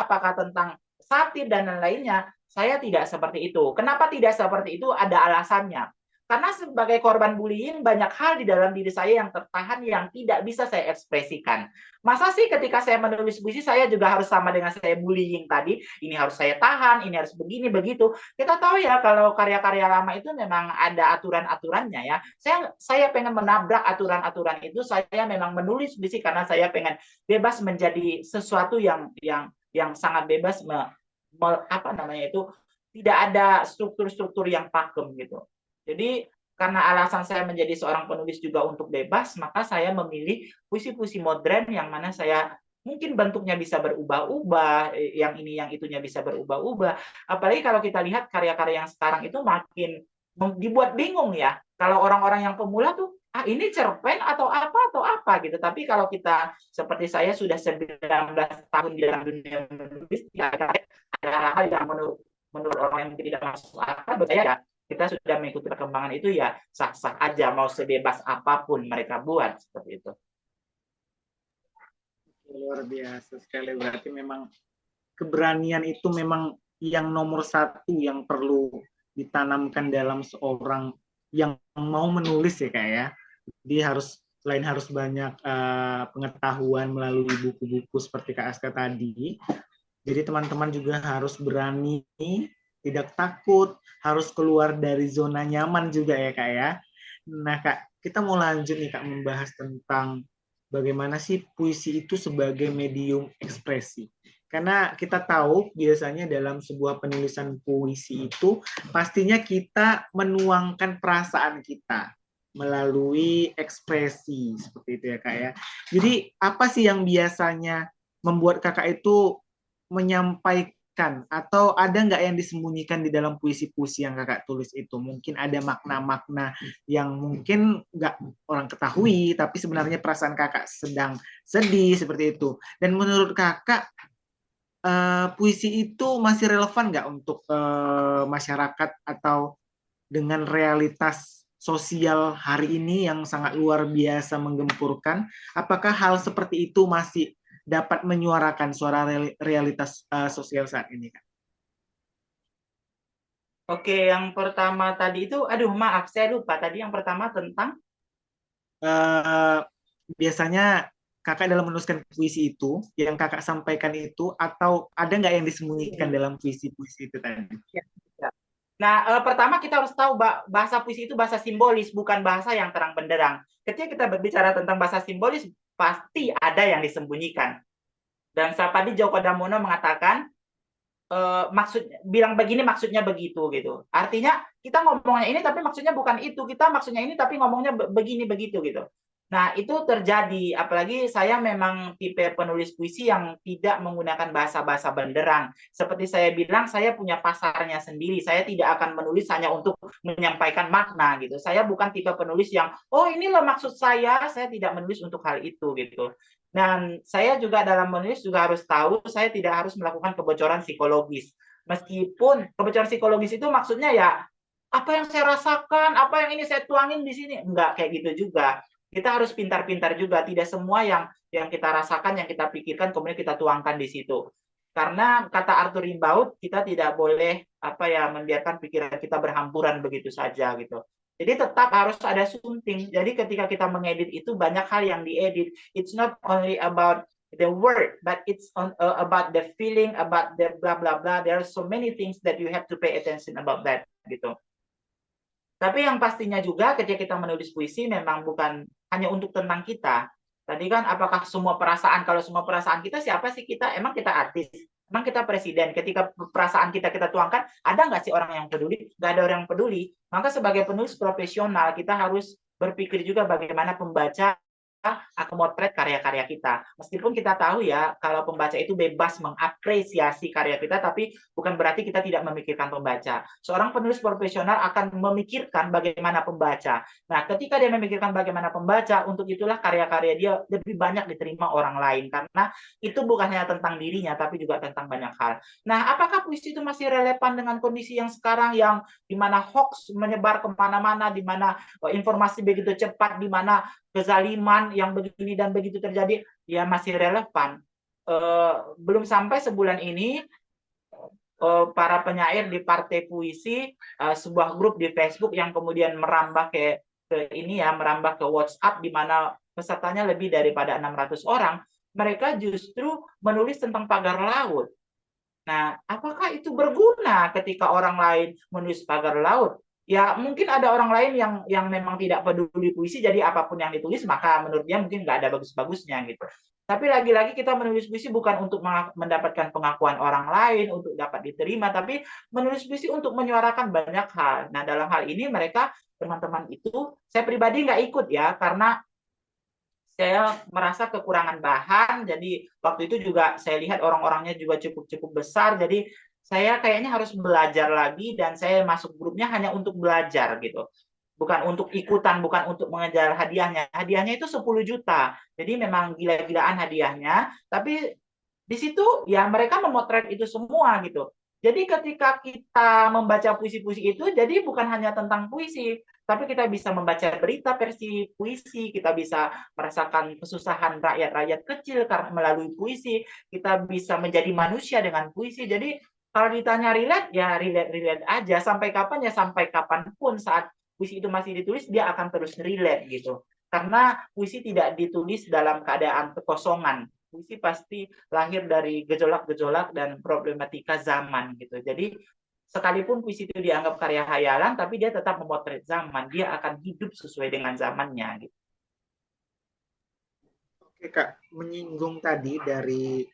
apakah tentang satir dan lain-lainnya, saya tidak seperti itu. Kenapa tidak seperti itu? Ada alasannya. Karena sebagai korban bullying, banyak hal di dalam diri saya yang tertahan yang tidak bisa saya ekspresikan. Masa sih ketika saya menulis puisi, saya juga harus sama dengan saya bullying tadi, ini harus saya tahan, ini harus begini, begitu. Kita tahu ya, kalau karya-karya lama itu memang ada aturan-aturannya ya. Saya pengen menabrak aturan-aturan itu, saya memang menulis puisi karena saya pengen bebas menjadi sesuatu yang sangat bebas, apa namanya itu, tidak ada struktur-struktur yang pakem gitu. Jadi karena alasan saya menjadi seorang penulis juga untuk bebas, maka saya memilih puisi-puisi modern yang mana saya mungkin bentuknya bisa berubah-ubah, yang ini yang itunya bisa berubah-ubah. Apalagi kalau kita lihat karya-karya yang sekarang itu makin dibuat bingung ya. Kalau orang-orang yang pemula tuh, ini cerpen atau apa gitu. Tapi kalau kita seperti saya sudah 19 tahun di dalam dunia menulis, ya ada hal-hal yang menurut orang yang tidak masuk akal, bagi saya ya kita sudah mengikuti perkembangan itu ya sah-sah aja, mau sebebas apapun mereka buat seperti itu. Luar biasa sekali, berarti memang keberanian itu memang yang nomor satu yang perlu ditanamkan dalam seorang yang mau menulis ya Kak ya. Jadi selain harus banyak pengetahuan melalui buku-buku seperti Kak Aska tadi, jadi teman-teman juga harus berani, tidak takut, harus keluar dari zona nyaman juga ya Kak ya. Nah Kak, kita mau lanjut nih Kak membahas tentang bagaimana sih puisi itu sebagai medium ekspresi. Karena kita tahu biasanya dalam sebuah penulisan puisi itu pastinya kita menuangkan perasaan kita melalui ekspresi seperti itu ya Kak ya. Jadi apa sih yang biasanya membuat Kakak itu menyampaikan atau ada nggak yang disembunyikan di dalam puisi-puisi yang Kakak tulis itu? Mungkin ada makna-makna yang mungkin nggak orang ketahui, tapi sebenarnya perasaan Kakak sedang sedih seperti itu. Dan menurut Kakak, puisi itu masih relevan nggak untuk masyarakat atau dengan realitas sosial hari ini yang sangat luar biasa menggempurkan? Apakah hal seperti itu masih dapat menyuarakan suara realitas sosial saat ini, Kak? Oke, yang pertama tadi itu, aduh maaf saya lupa tadi yang pertama tentang Uh, biasanya kakak dalam menuliskan puisi itu, yang kakak sampaikan itu, atau ada nggak yang disembunyikan dalam puisi-puisi itu tadi? ya, ya. Nah, pertama kita harus tahu bahasa puisi itu bahasa simbolis, bukan bahasa yang terang benderang. Ketika kita berbicara tentang bahasa simbolis, pasti ada yang disembunyikan. Dan Sapadi Djoko Damono mengatakan, bilang begini maksudnya begitu gitu. Artinya kita ngomongnya ini tapi maksudnya bukan itu. Kita maksudnya ini tapi ngomongnya begini begitu gitu. Nah, itu terjadi. Apalagi saya memang tipe penulis puisi yang tidak menggunakan bahasa-bahasa benderang. Seperti saya bilang, saya punya pasarnya sendiri. Saya tidak akan menulis hanya untuk menyampaikan makna gitu. Saya bukan tipe penulis yang, oh ini loh maksud saya tidak menulis untuk hal itu gitu. Dan saya juga dalam menulis juga harus tahu, saya tidak harus melakukan kebocoran psikologis. Meskipun kebocoran psikologis itu maksudnya ya, apa yang saya rasakan, apa yang ini saya tuangin di sini. Enggak kayak gitu juga. Kita harus pintar-pintar juga, tidak semua yang kita rasakan, yang kita pikirkan kemudian kita tuangkan di situ. Karena kata Arthur Rimbaud, kita tidak boleh membiarkan pikiran kita berhamburan begitu saja gitu. Jadi tetap harus ada sunting. Jadi ketika kita mengedit itu banyak hal yang diedit. It's not only about the word, but it's about the feeling, about the blah blah blah. There are so many things that you have to pay attention about that gitu. Tapi yang pastinya juga ketika kita menulis puisi memang bukan hanya untuk tentang kita. Tadi kan apakah semua perasaan, kalau semua perasaan kita siapa sih kita? Emang kita artis? Emang kita presiden? Ketika perasaan kita tuangkan, ada nggak sih orang yang peduli? Nggak ada orang yang peduli. Maka sebagai penulis profesional, kita harus berpikir juga bagaimana pembaca akan motret karya-karya kita. Meskipun kita tahu ya, kalau pembaca itu bebas mengapresiasi karya kita, tapi bukan berarti kita tidak memikirkan pembaca. Seorang penulis profesional akan memikirkan bagaimana pembaca. Nah, ketika dia memikirkan bagaimana pembaca, untuk itulah karya-karya dia lebih banyak diterima orang lain. Karena itu bukan hanya tentang dirinya, tapi juga tentang banyak hal. Nah, apakah puisi itu masih relevan dengan kondisi yang sekarang, yang di mana hoax menyebar kemana-mana, di mana informasi begitu cepat, di mana kezaliman yang begini dan begitu terjadi, ya masih relevan. Belum sampai sebulan ini para penyair di Partai Puisi, sebuah grup di Facebook yang kemudian merambah ke merambah ke WhatsApp di mana pesertanya lebih daripada 600 orang, mereka justru menulis tentang pagar laut. Nah, apakah itu berguna ketika orang lain menulis pagar laut? Ya mungkin ada orang lain yang memang tidak peduli puisi, jadi apapun yang ditulis maka menurut dia mungkin nggak ada bagus-bagusnya gitu. Tapi lagi-lagi kita menulis puisi bukan untuk mendapatkan pengakuan orang lain, untuk dapat diterima, tapi menulis puisi untuk menyuarakan banyak hal. Nah dalam hal ini mereka teman-teman itu, saya pribadi nggak ikut ya, karena saya merasa kekurangan bahan, jadi waktu itu juga saya lihat orang-orangnya juga cukup besar, jadi saya kayaknya harus belajar lagi dan saya masuk grupnya hanya untuk belajar gitu. Bukan untuk ikutan, bukan untuk mengejar hadiahnya. Hadiahnya itu 10 juta. Jadi memang gila-gilaan hadiahnya, tapi di situ ya mereka memotret itu semua gitu. Jadi ketika kita membaca puisi-puisi itu, jadi bukan hanya tentang puisi, tapi kita bisa membaca berita versi puisi, kita bisa merasakan kesusahan rakyat-rakyat kecil karena melalui puisi, kita bisa menjadi manusia dengan puisi. Jadi kalau ditanya relate, ya relate aja. Sampai kapan ya sampai kapanpun saat puisi itu masih ditulis, dia akan terus relate gitu. Karena puisi tidak ditulis dalam keadaan kekosongan. Puisi pasti lahir dari gejolak-gejolak dan problematika zaman gitu. Jadi sekalipun puisi itu dianggap karya hayalan, tapi dia tetap memotret zaman. Dia akan hidup sesuai dengan zamannya gitu. Oke Kak, menyinggung tadi dari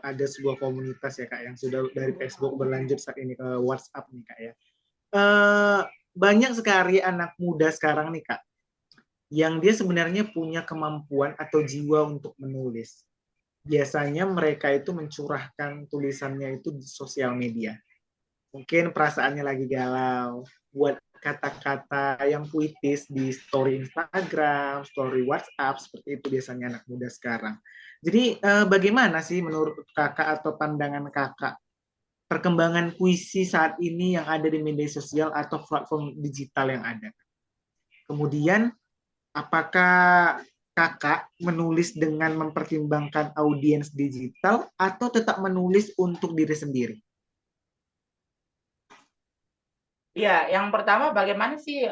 ada sebuah komunitas ya Kak yang sudah dari Facebook berlanjut saat ini ke WhatsApp nih Kak ya. Eh, banyak sekali anak muda sekarang nih Kak yang dia sebenarnya punya kemampuan atau jiwa untuk menulis. Biasanya mereka itu mencurahkan tulisannya itu di sosial media. Mungkin perasaannya lagi galau, buat kata-kata yang puitis di story Instagram, story WhatsApp, seperti itu biasanya anak muda sekarang. Jadi bagaimana sih menurut kakak atau pandangan kakak perkembangan puisi saat ini yang ada di media sosial atau platform digital yang ada? Kemudian apakah kakak menulis dengan mempertimbangkan audiens digital atau tetap menulis untuk diri sendiri? Ya, yang pertama bagaimana sih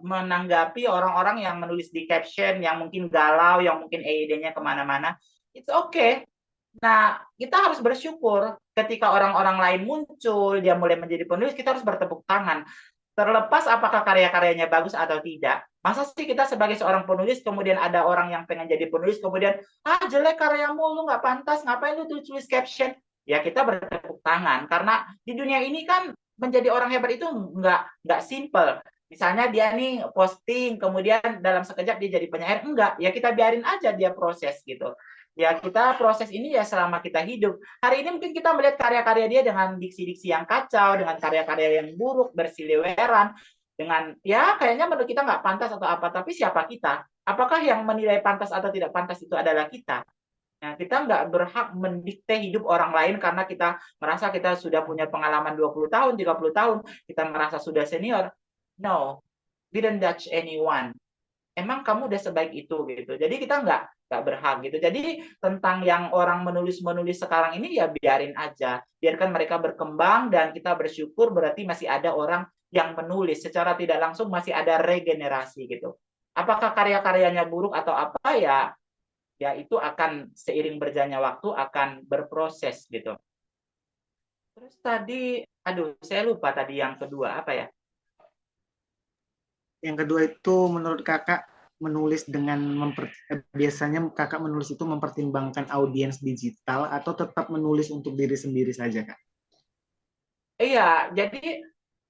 menanggapi orang-orang yang menulis di caption, yang mungkin galau, yang mungkin EID-nya kemana-mana. It's okay. Nah, kita harus bersyukur ketika orang-orang lain muncul, dia mulai menjadi penulis, kita harus bertepuk tangan. Terlepas apakah karya-karyanya bagus atau tidak. Masa sih kita sebagai seorang penulis, kemudian ada orang yang pengen jadi penulis, kemudian, jelek karyamu, lu nggak pantas, ngapain lu tulis caption? Ya kita bertepuk tangan, karena di dunia ini kan menjadi orang hebat itu nggak simple. Misalnya dia nih posting, kemudian dalam sekejap dia jadi penyair, enggak, ya kita biarin aja dia proses gitu. Ya kita proses ini ya selama kita hidup. Hari ini mungkin kita melihat karya-karya dia dengan diksi-diksi yang kacau, dengan karya-karya yang buruk, bersiliweran, dengan ya kayaknya menurut kita nggak pantas atau apa. Tapi siapa kita? Apakah yang menilai pantas atau tidak pantas itu adalah kita? Nah, kita nggak berhak mendikte hidup orang lain karena kita merasa kita sudah punya pengalaman 20 tahun, 30 tahun, kita merasa sudah senior. No, we don't judge anyone. Emang kamu udah sebaik itu gitu. Jadi kita nggak berhak gitu. Jadi tentang yang orang menulis sekarang ini ya biarin aja, biarkan mereka berkembang dan kita bersyukur berarti masih ada orang yang menulis secara tidak langsung, masih ada regenerasi gitu. Apakah karya-karyanya buruk atau apa ya? Ya itu akan seiring berjalannya waktu akan berproses gitu. Terus tadi, aduh saya lupa tadi yang kedua apa ya? Yang kedua itu menurut kakak menulis dengan biasanya kakak menulis itu mempertimbangkan audiens digital atau tetap menulis untuk diri sendiri saja kak? Iya, jadi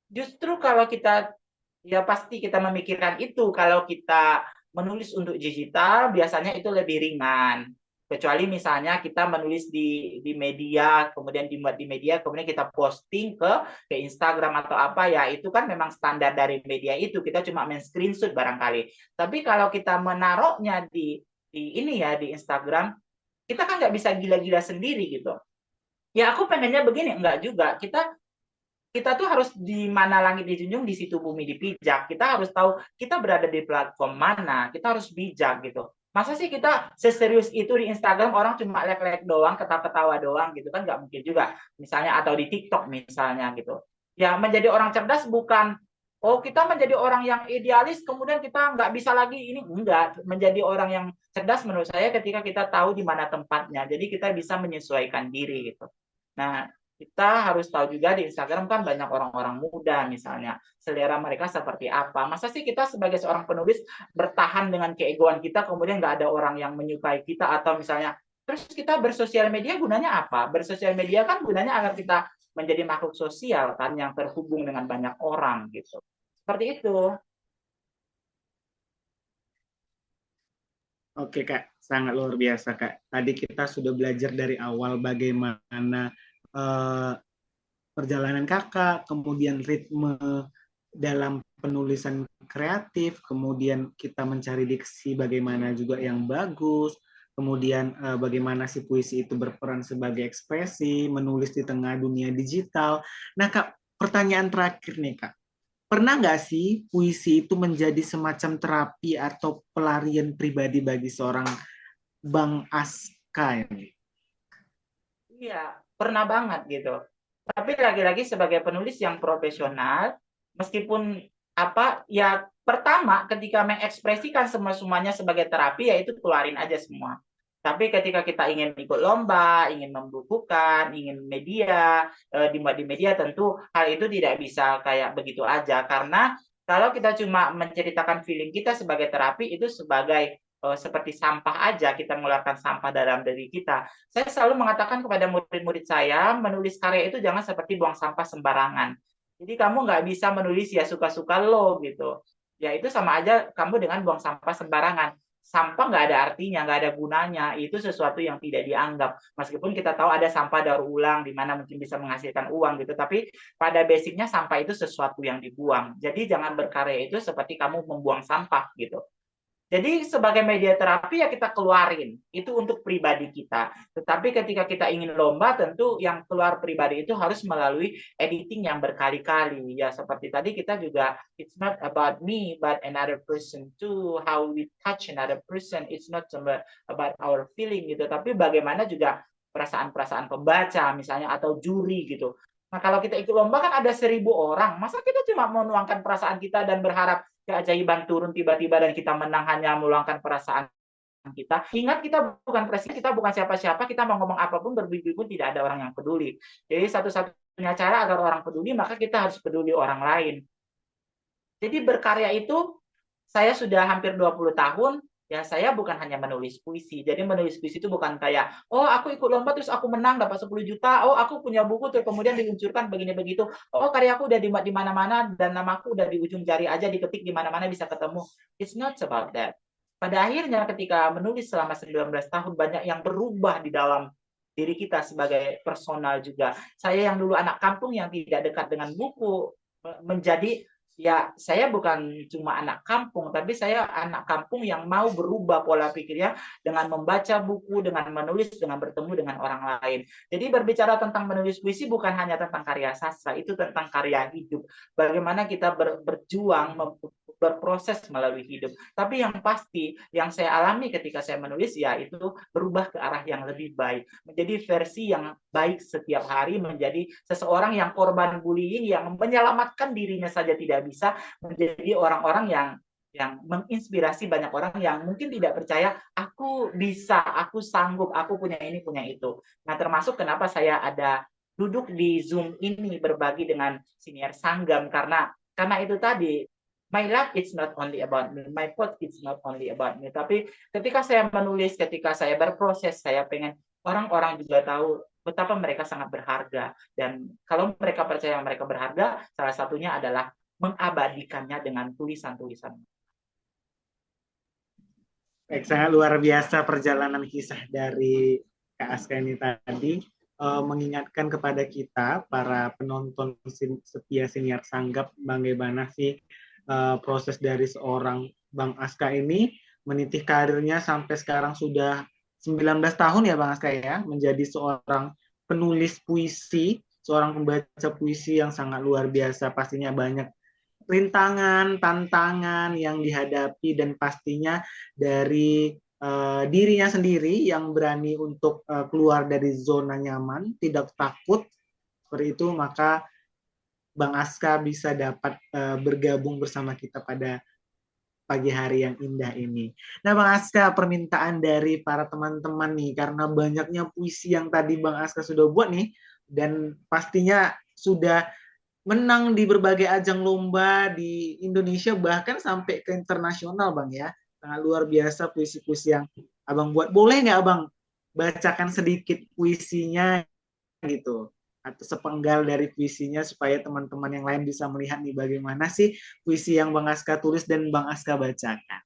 justru kalau kita ya pasti kita memikirkan itu kalau kita menulis untuk digital biasanya itu lebih ringan. Kecuali misalnya kita menulis di media, kemudian dibuat di media, kemudian kita posting ke Instagram atau apa ya, itu kan memang standar dari media itu. Kita cuma men-screenshot barangkali. Tapi kalau kita menaruhnya di ini ya di Instagram, kita kan nggak bisa gila-gila sendiri gitu. Ya aku pengennya begini, enggak juga. Kita tuh harus di mana langit dijunjung, di situ bumi dipijak. Kita harus tahu kita berada di platform mana. Kita harus bijak gitu. Masa sih kita seserius itu di Instagram orang cuma like-like doang, ketawa-ketawa doang gitu kan nggak mungkin juga. Misalnya atau di TikTok misalnya gitu. Ya menjadi orang cerdas bukan oh kita menjadi orang yang idealis kemudian kita nggak bisa lagi ini enggak. Menjadi orang yang cerdas menurut saya ketika kita tahu di mana tempatnya. Jadi kita bisa menyesuaikan diri gitu. Nah, Kita harus tahu juga di Instagram kan banyak orang-orang muda misalnya, selera mereka seperti apa. Masa sih kita sebagai seorang penulis bertahan dengan keegoan kita, kemudian nggak ada orang yang menyukai kita, atau misalnya, terus kita bersosial media gunanya apa? Bersosial media kan gunanya agar kita menjadi makhluk sosial kan, yang terhubung dengan banyak orang gitu. Seperti itu. Oke Kak, sangat luar biasa Kak. Tadi kita sudah belajar dari awal bagaimana eh, perjalanan Kakak, kemudian ritme dalam penulisan kreatif, kemudian kita mencari diksi bagaimana juga yang bagus, kemudian bagaimana si puisi itu berperan sebagai ekspresi, menulis di tengah dunia digital. Nah Kak, pertanyaan terakhir nih Kak. Pernah nggak sih puisi itu menjadi semacam terapi atau pelarian pribadi bagi seorang Bang Aska ini? Iya, pernah banget gitu. Tapi lagi-lagi sebagai penulis yang profesional, meskipun apa ya pertama ketika mengekspresikan semuanya sebagai terapi ya itu keluarin aja semua. Tapi ketika kita ingin ikut lomba, ingin membukukan, ingin media di media tentu hal itu tidak bisa kayak begitu aja karena kalau kita cuma menceritakan feeling kita sebagai terapi itu sebagai seperti sampah aja kita mengeluarkan sampah dalam diri kita. Saya selalu mengatakan kepada murid-murid saya, menulis karya itu jangan seperti buang sampah sembarangan. Jadi kamu nggak bisa menulis ya suka-suka lo gitu. Ya itu sama aja kamu dengan buang sampah sembarangan. Sampah nggak ada artinya, nggak ada gunanya. Itu sesuatu yang tidak dianggap. Meskipun kita tahu ada sampah daur ulang di mana mungkin bisa menghasilkan uang gitu. Tapi pada basicnya sampah itu sesuatu yang dibuang. Jadi jangan berkarya itu seperti kamu membuang sampah gitu. Jadi sebagai media terapi ya kita keluarin, itu untuk pribadi kita. Tetapi ketika kita ingin lomba tentu yang keluar pribadi itu harus melalui editing yang berkali-kali. Ya seperti tadi kita juga, it's not about me but another person too. How we touch another person, it's not about our feeling gitu. Tapi bagaimana juga perasaan-perasaan pembaca misalnya atau juri gitu. Nah kalau kita ikut lomba kan ada 1.000 orang, masa kita cuma menuangkan perasaan kita dan berharap keajaiban turun tiba-tiba dan kita menang hanya meluangkan perasaan kita. Ingat kita bukan presiden, kita bukan siapa-siapa, kita mau ngomong apapun berbibir pun tidak ada orang yang peduli. Jadi satu-satunya cara agar orang peduli maka kita harus peduli orang lain. Jadi berkarya itu saya sudah hampir 20 tahun, ya saya bukan hanya menulis puisi. Jadi menulis puisi itu bukan kayak, oh aku ikut lomba terus aku menang dapat 10 juta, oh aku punya buku terus kemudian diluncurkan begini begitu. Oh karyaku udah di mana-mana dan namaku udah di ujung jari aja diketik di mana-mana bisa ketemu. It's not about that. Pada akhirnya ketika menulis selama 19 tahun banyak yang berubah di dalam diri kita sebagai personal juga. Saya yang dulu anak kampung yang tidak dekat dengan buku menjadi ya saya bukan cuma anak kampung, tapi saya anak kampung yang mau berubah pola pikirnya dengan membaca buku, dengan menulis, dengan bertemu dengan orang lain. Jadi berbicara tentang menulis puisi bukan hanya tentang karya sastra, itu tentang karya hidup. Bagaimana kita berjuang, berproses melalui hidup. Tapi yang pasti, yang saya alami ketika saya menulis, ya itu berubah ke arah yang lebih baik. Menjadi versi yang baik setiap hari, menjadi seseorang yang korban bullying, yang menyelamatkan dirinya saja tidak bisa, menjadi orang-orang yang menginspirasi banyak orang yang mungkin tidak percaya aku bisa, aku sanggup, aku punya ini, punya itu. Nah, termasuk kenapa saya ada duduk di Zoom ini berbagi dengan siniar Sanggam karena itu tadi my life it's not only about me, my pot it's not only about me. Tapi ketika saya menulis, ketika saya berproses, saya pengen orang-orang juga tahu betapa mereka sangat berharga. Dan kalau mereka percaya mereka berharga, salah satunya adalah mengabadikannya dengan tulisan-tulisan. Baik, sangat luar biasa perjalanan kisah dari Kak Aska ini tadi, mengingatkan kepada kita para penonton setia siniar Sanggap bagaimana sih proses dari seorang Bang Aska ini meniti karirnya sampai sekarang sudah 19 tahun ya Bang Aska ya, menjadi seorang penulis puisi, seorang pembaca puisi yang sangat luar biasa, pastinya banyak rintangan, tantangan yang dihadapi dan pastinya dari dirinya sendiri yang berani untuk keluar dari zona nyaman, tidak takut seperti itu, maka Bang Aska bisa dapat bergabung bersama kita pada pagi hari yang indah ini. Nah, Bang Aska, permintaan dari para teman-teman nih, karena banyaknya puisi yang tadi Bang Aska sudah buat nih, dan pastinya sudah menang di berbagai ajang lomba di Indonesia, bahkan sampai ke internasional, Bang ya. Sangat luar biasa puisi-puisi yang Abang buat. Boleh nggak Abang bacakan sedikit puisinya gitu? Atau sepenggal dari puisinya supaya teman-teman yang lain bisa melihat nih bagaimana sih puisi yang Bang Aska tulis dan Bang Aska bacakan.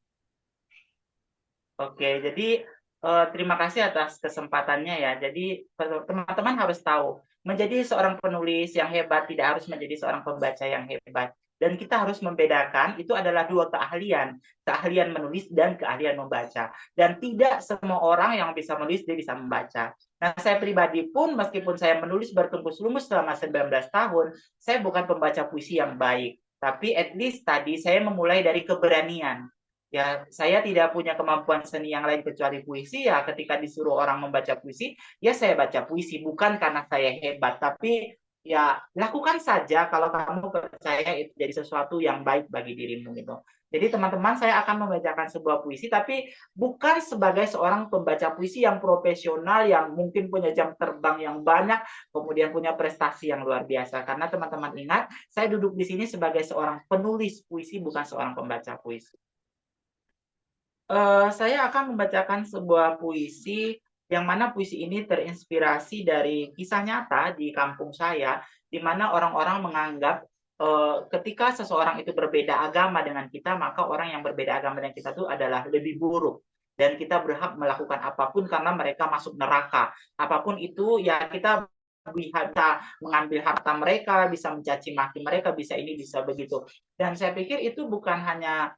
Oke, jadi terima kasih atas kesempatannya ya. Jadi teman-teman harus tahu, menjadi seorang penulis yang hebat tidak harus menjadi seorang pembaca yang hebat. Dan kita harus membedakan, itu adalah dua keahlian, keahlian menulis dan keahlian membaca. Dan tidak semua orang yang bisa menulis, dia bisa membaca. Nah, saya pribadi pun, meskipun saya menulis bertungkus lumus selama 19 tahun, saya bukan pembaca puisi yang baik. Tapi at least tadi saya memulai dari keberanian. Ya, saya tidak punya kemampuan seni yang lain kecuali puisi. Ya, ketika disuruh orang membaca puisi, ya saya baca puisi. Bukan karena saya hebat, tapi ya lakukan saja kalau kamu percaya itu jadi sesuatu yang baik bagi dirimu gitu. Jadi teman-teman, saya akan membacakan sebuah puisi, tapi bukan sebagai seorang pembaca puisi yang profesional, yang mungkin punya jam terbang yang banyak, kemudian punya prestasi yang luar biasa. Karena teman-teman ingat, saya duduk di sini sebagai seorang penulis puisi, bukan seorang pembaca puisi. Saya akan membacakan sebuah puisi yang mana puisi ini terinspirasi dari kisah nyata di kampung saya, di mana orang-orang menganggap ketika seseorang itu berbeda agama dengan kita, maka orang yang berbeda agama dengan kita itu adalah lebih buruk. Dan kita berhak melakukan apapun karena mereka masuk neraka. Apapun itu, ya kita bisa mengambil harta mereka, bisa mencaci maki mereka, bisa ini, bisa begitu. Dan saya pikir itu bukan hanya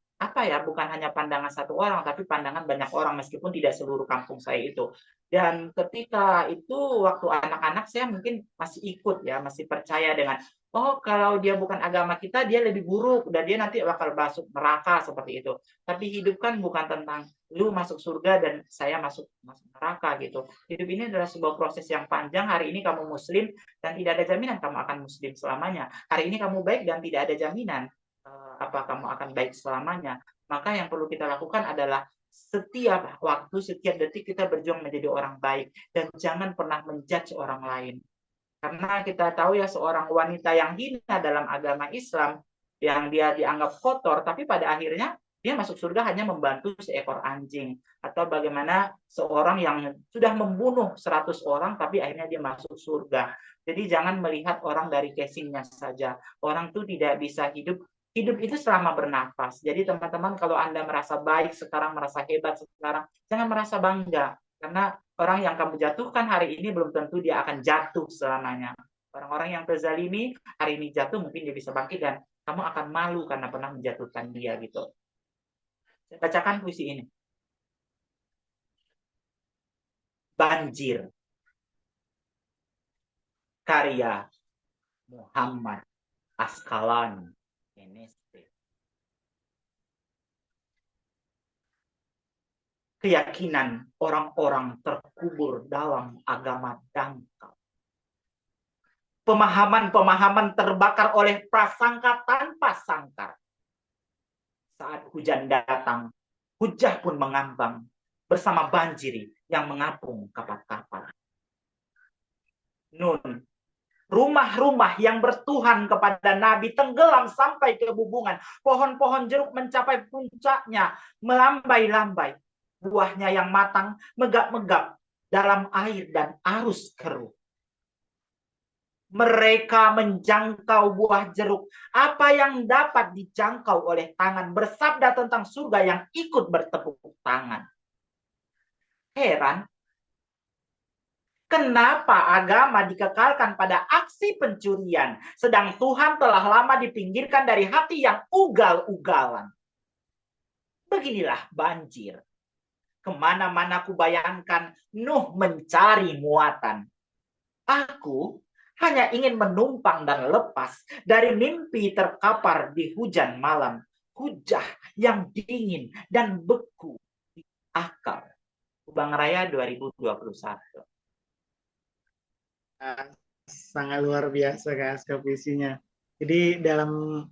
bukan hanya pandangan satu orang, tapi pandangan banyak orang, meskipun tidak seluruh kampung saya itu. Dan ketika itu, waktu anak-anak, saya mungkin masih ikut ya, masih percaya dengan, oh kalau dia bukan agama kita, dia lebih buruk, dan dia nanti bakal masuk neraka, seperti itu. Tapi hidup kan bukan tentang lu masuk surga dan saya masuk neraka gitu. Hidup ini adalah sebuah proses yang panjang. Hari ini kamu muslim dan tidak ada jaminan kamu akan muslim selamanya. Hari ini kamu baik dan tidak ada jaminan apa kamu akan baik selamanya. Maka yang perlu kita lakukan adalah setiap waktu, setiap detik kita berjuang menjadi orang baik dan jangan pernah menjudge orang lain. Karena kita tahu ya, seorang wanita yang hina dalam agama Islam, yang dia dianggap kotor, tapi pada akhirnya dia masuk surga hanya membantu seekor anjing. Atau bagaimana seorang yang sudah membunuh 100 orang, tapi akhirnya dia masuk surga. Jadi jangan melihat orang dari casingnya saja. Orang itu tidak bisa hidup itu selama bernafas. Jadi teman-teman, kalau Anda merasa baik sekarang, merasa hebat sekarang, jangan merasa bangga. Karena orang yang kamu jatuhkan hari ini belum tentu dia akan jatuh selamanya. Orang-orang yang terzalimi hari ini jatuh, mungkin dia bisa bangkit dan kamu akan malu karena pernah menjatuhkan dia gitu. Saya bacakan puisi ini. Banjir. Karya Muhammad Asqalani. Keyakinan orang-orang terkubur dalam agama dangkal. Pemahaman-pemahaman terbakar oleh prasangka tanpa sangkar. Saat hujan datang, hujah pun mengambang bersama banjir yang mengapung kapal-kapal. Nun, rumah-rumah yang bertuhan kepada Nabi tenggelam sampai ke bubungan. Pohon-pohon jeruk mencapai puncaknya, melambai-lambai. Buahnya yang matang megap-megap dalam air dan arus keruh. Mereka menjangkau buah jeruk. Apa yang dapat dijangkau oleh tangan, bersabda tentang surga yang ikut bertepuk tangan. Heran, kenapa agama dikekalkan pada aksi pencurian, sedang Tuhan telah lama dipinggirkan dari hati yang ugal-ugalan. Beginilah banjir. Kemana-mana ku bayangkan Nuh mencari muatan. Aku hanya ingin menumpang dan lepas dari mimpi terkapar di hujan malam. Hujah yang dingin dan beku di akal. Subang Raya 2021. Sangat luar biasa Kak Aska puisinya. Jadi dalam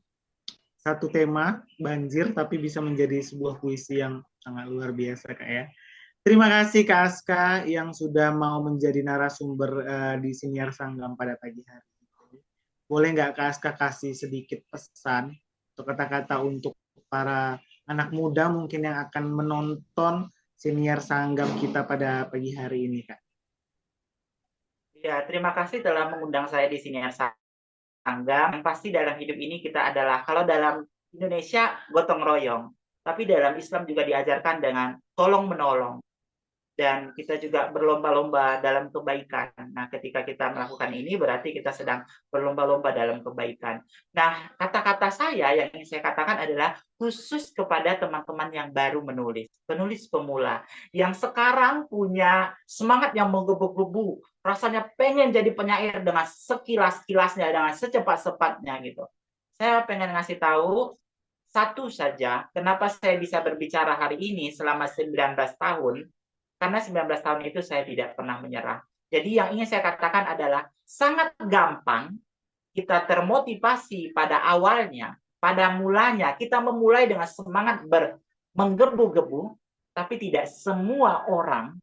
satu tema banjir tapi bisa menjadi sebuah puisi yang sangat luar biasa Kak ya. Terima kasih Kak Aska yang sudah mau menjadi narasumber di Siniar Sanggam pada pagi hari ini. Boleh nggak Kak Aska kasih sedikit pesan atau kata-kata untuk para anak muda mungkin yang akan menonton Siniar Sanggam kita pada pagi hari ini Kak? Ya, terima kasih telah mengundang saya di sini Sanggam. Yang pasti dalam hidup ini kita adalah, kalau dalam Indonesia gotong royong, tapi dalam Islam juga diajarkan dengan tolong menolong. Dan kita juga berlomba-lomba dalam kebaikan. Nah, ketika kita melakukan ini berarti kita sedang berlomba-lomba dalam kebaikan. Nah, kata-kata saya yang ingin saya katakan adalah khusus kepada teman-teman yang baru menulis, penulis pemula, yang sekarang punya semangat yang menggebu-gebu, rasanya pengen jadi penyair dengan sekilas-kilasnya, dengan secepat-cepatnya gitu. Saya pengen ngasih tahu satu saja, kenapa saya bisa berbicara hari ini selama 19 tahun, karena 19 tahun itu saya tidak pernah menyerah. Jadi yang ingin saya katakan adalah sangat gampang kita termotivasi pada awalnya, pada mulanya. Kita memulai dengan semangat menggebu-gebu, tapi tidak semua orang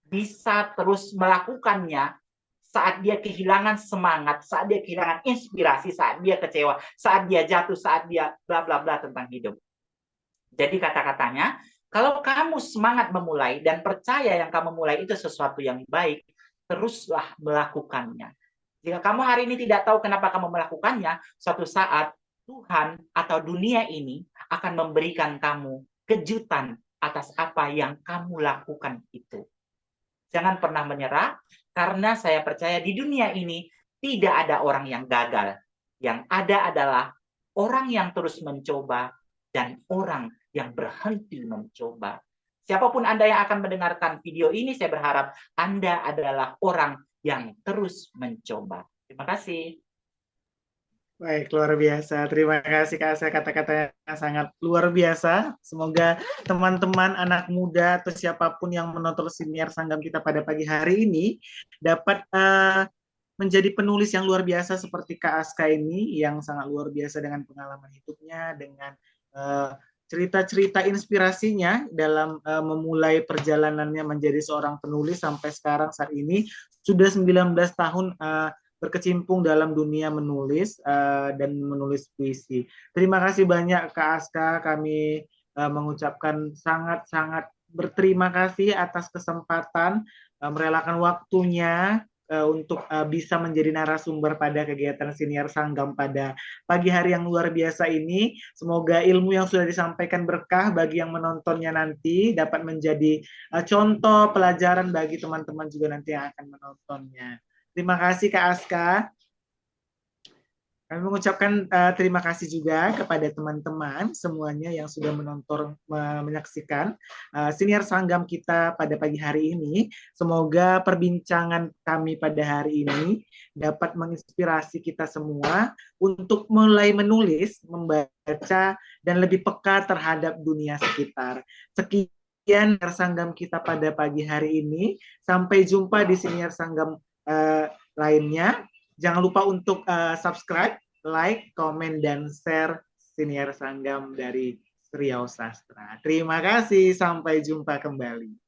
bisa terus melakukannya saat dia kehilangan semangat, saat dia kehilangan inspirasi, saat dia kecewa, saat dia jatuh, saat dia bla bla bla tentang hidup. Jadi kata-katanya, kalau kamu semangat memulai dan percaya yang kamu mulai itu sesuatu yang baik, teruslah melakukannya. Jika kamu hari ini tidak tahu kenapa kamu melakukannya, suatu saat Tuhan atau dunia ini akan memberikan kamu kejutan atas apa yang kamu lakukan itu. Jangan pernah menyerah, karena saya percaya di dunia ini tidak ada orang yang gagal. Yang ada adalah orang yang terus mencoba dan orang yang berhenti mencoba. Siapapun Anda yang akan mendengarkan video ini, saya berharap Anda adalah orang yang terus mencoba. Terima kasih. Baik, luar biasa. Terima kasih Kak Asa, kata-katanya sangat luar biasa. Semoga teman-teman anak muda atau siapapun yang menonton siniar sanggam kita pada pagi hari ini dapat menjadi penulis yang luar biasa seperti Kak Aska ini yang sangat luar biasa dengan pengalaman hidupnya, dengan cerita-cerita inspirasinya dalam memulai perjalanannya menjadi seorang penulis sampai sekarang saat ini sudah 19 tahun berkecimpung dalam dunia menulis dan menulis puisi. Terima kasih banyak Kak Aska, kami mengucapkan sangat-sangat berterima kasih atas kesempatan merelakan waktunya untuk bisa menjadi narasumber pada kegiatan Siniar Sanggam pada pagi hari yang luar biasa ini. Semoga ilmu yang sudah disampaikan berkah bagi yang menontonnya nanti, dapat menjadi contoh pelajaran bagi teman-teman juga nanti yang akan menontonnya. Terima kasih Kak Aska. Kami mengucapkan terima kasih juga kepada teman-teman semuanya yang sudah menonton, menyaksikan Siniar Sanggam kita pada pagi hari ini. Semoga perbincangan kami pada hari ini dapat menginspirasi kita semua untuk mulai menulis, membaca, dan lebih peka terhadap dunia sekitar. Sekian Siniar Sanggam kita pada pagi hari ini. Sampai jumpa di Siniar Sanggam lainnya. Jangan lupa untuk subscribe, like, komen, dan share Siniar Sanggam dari Riau Sastra. Terima kasih, sampai jumpa kembali.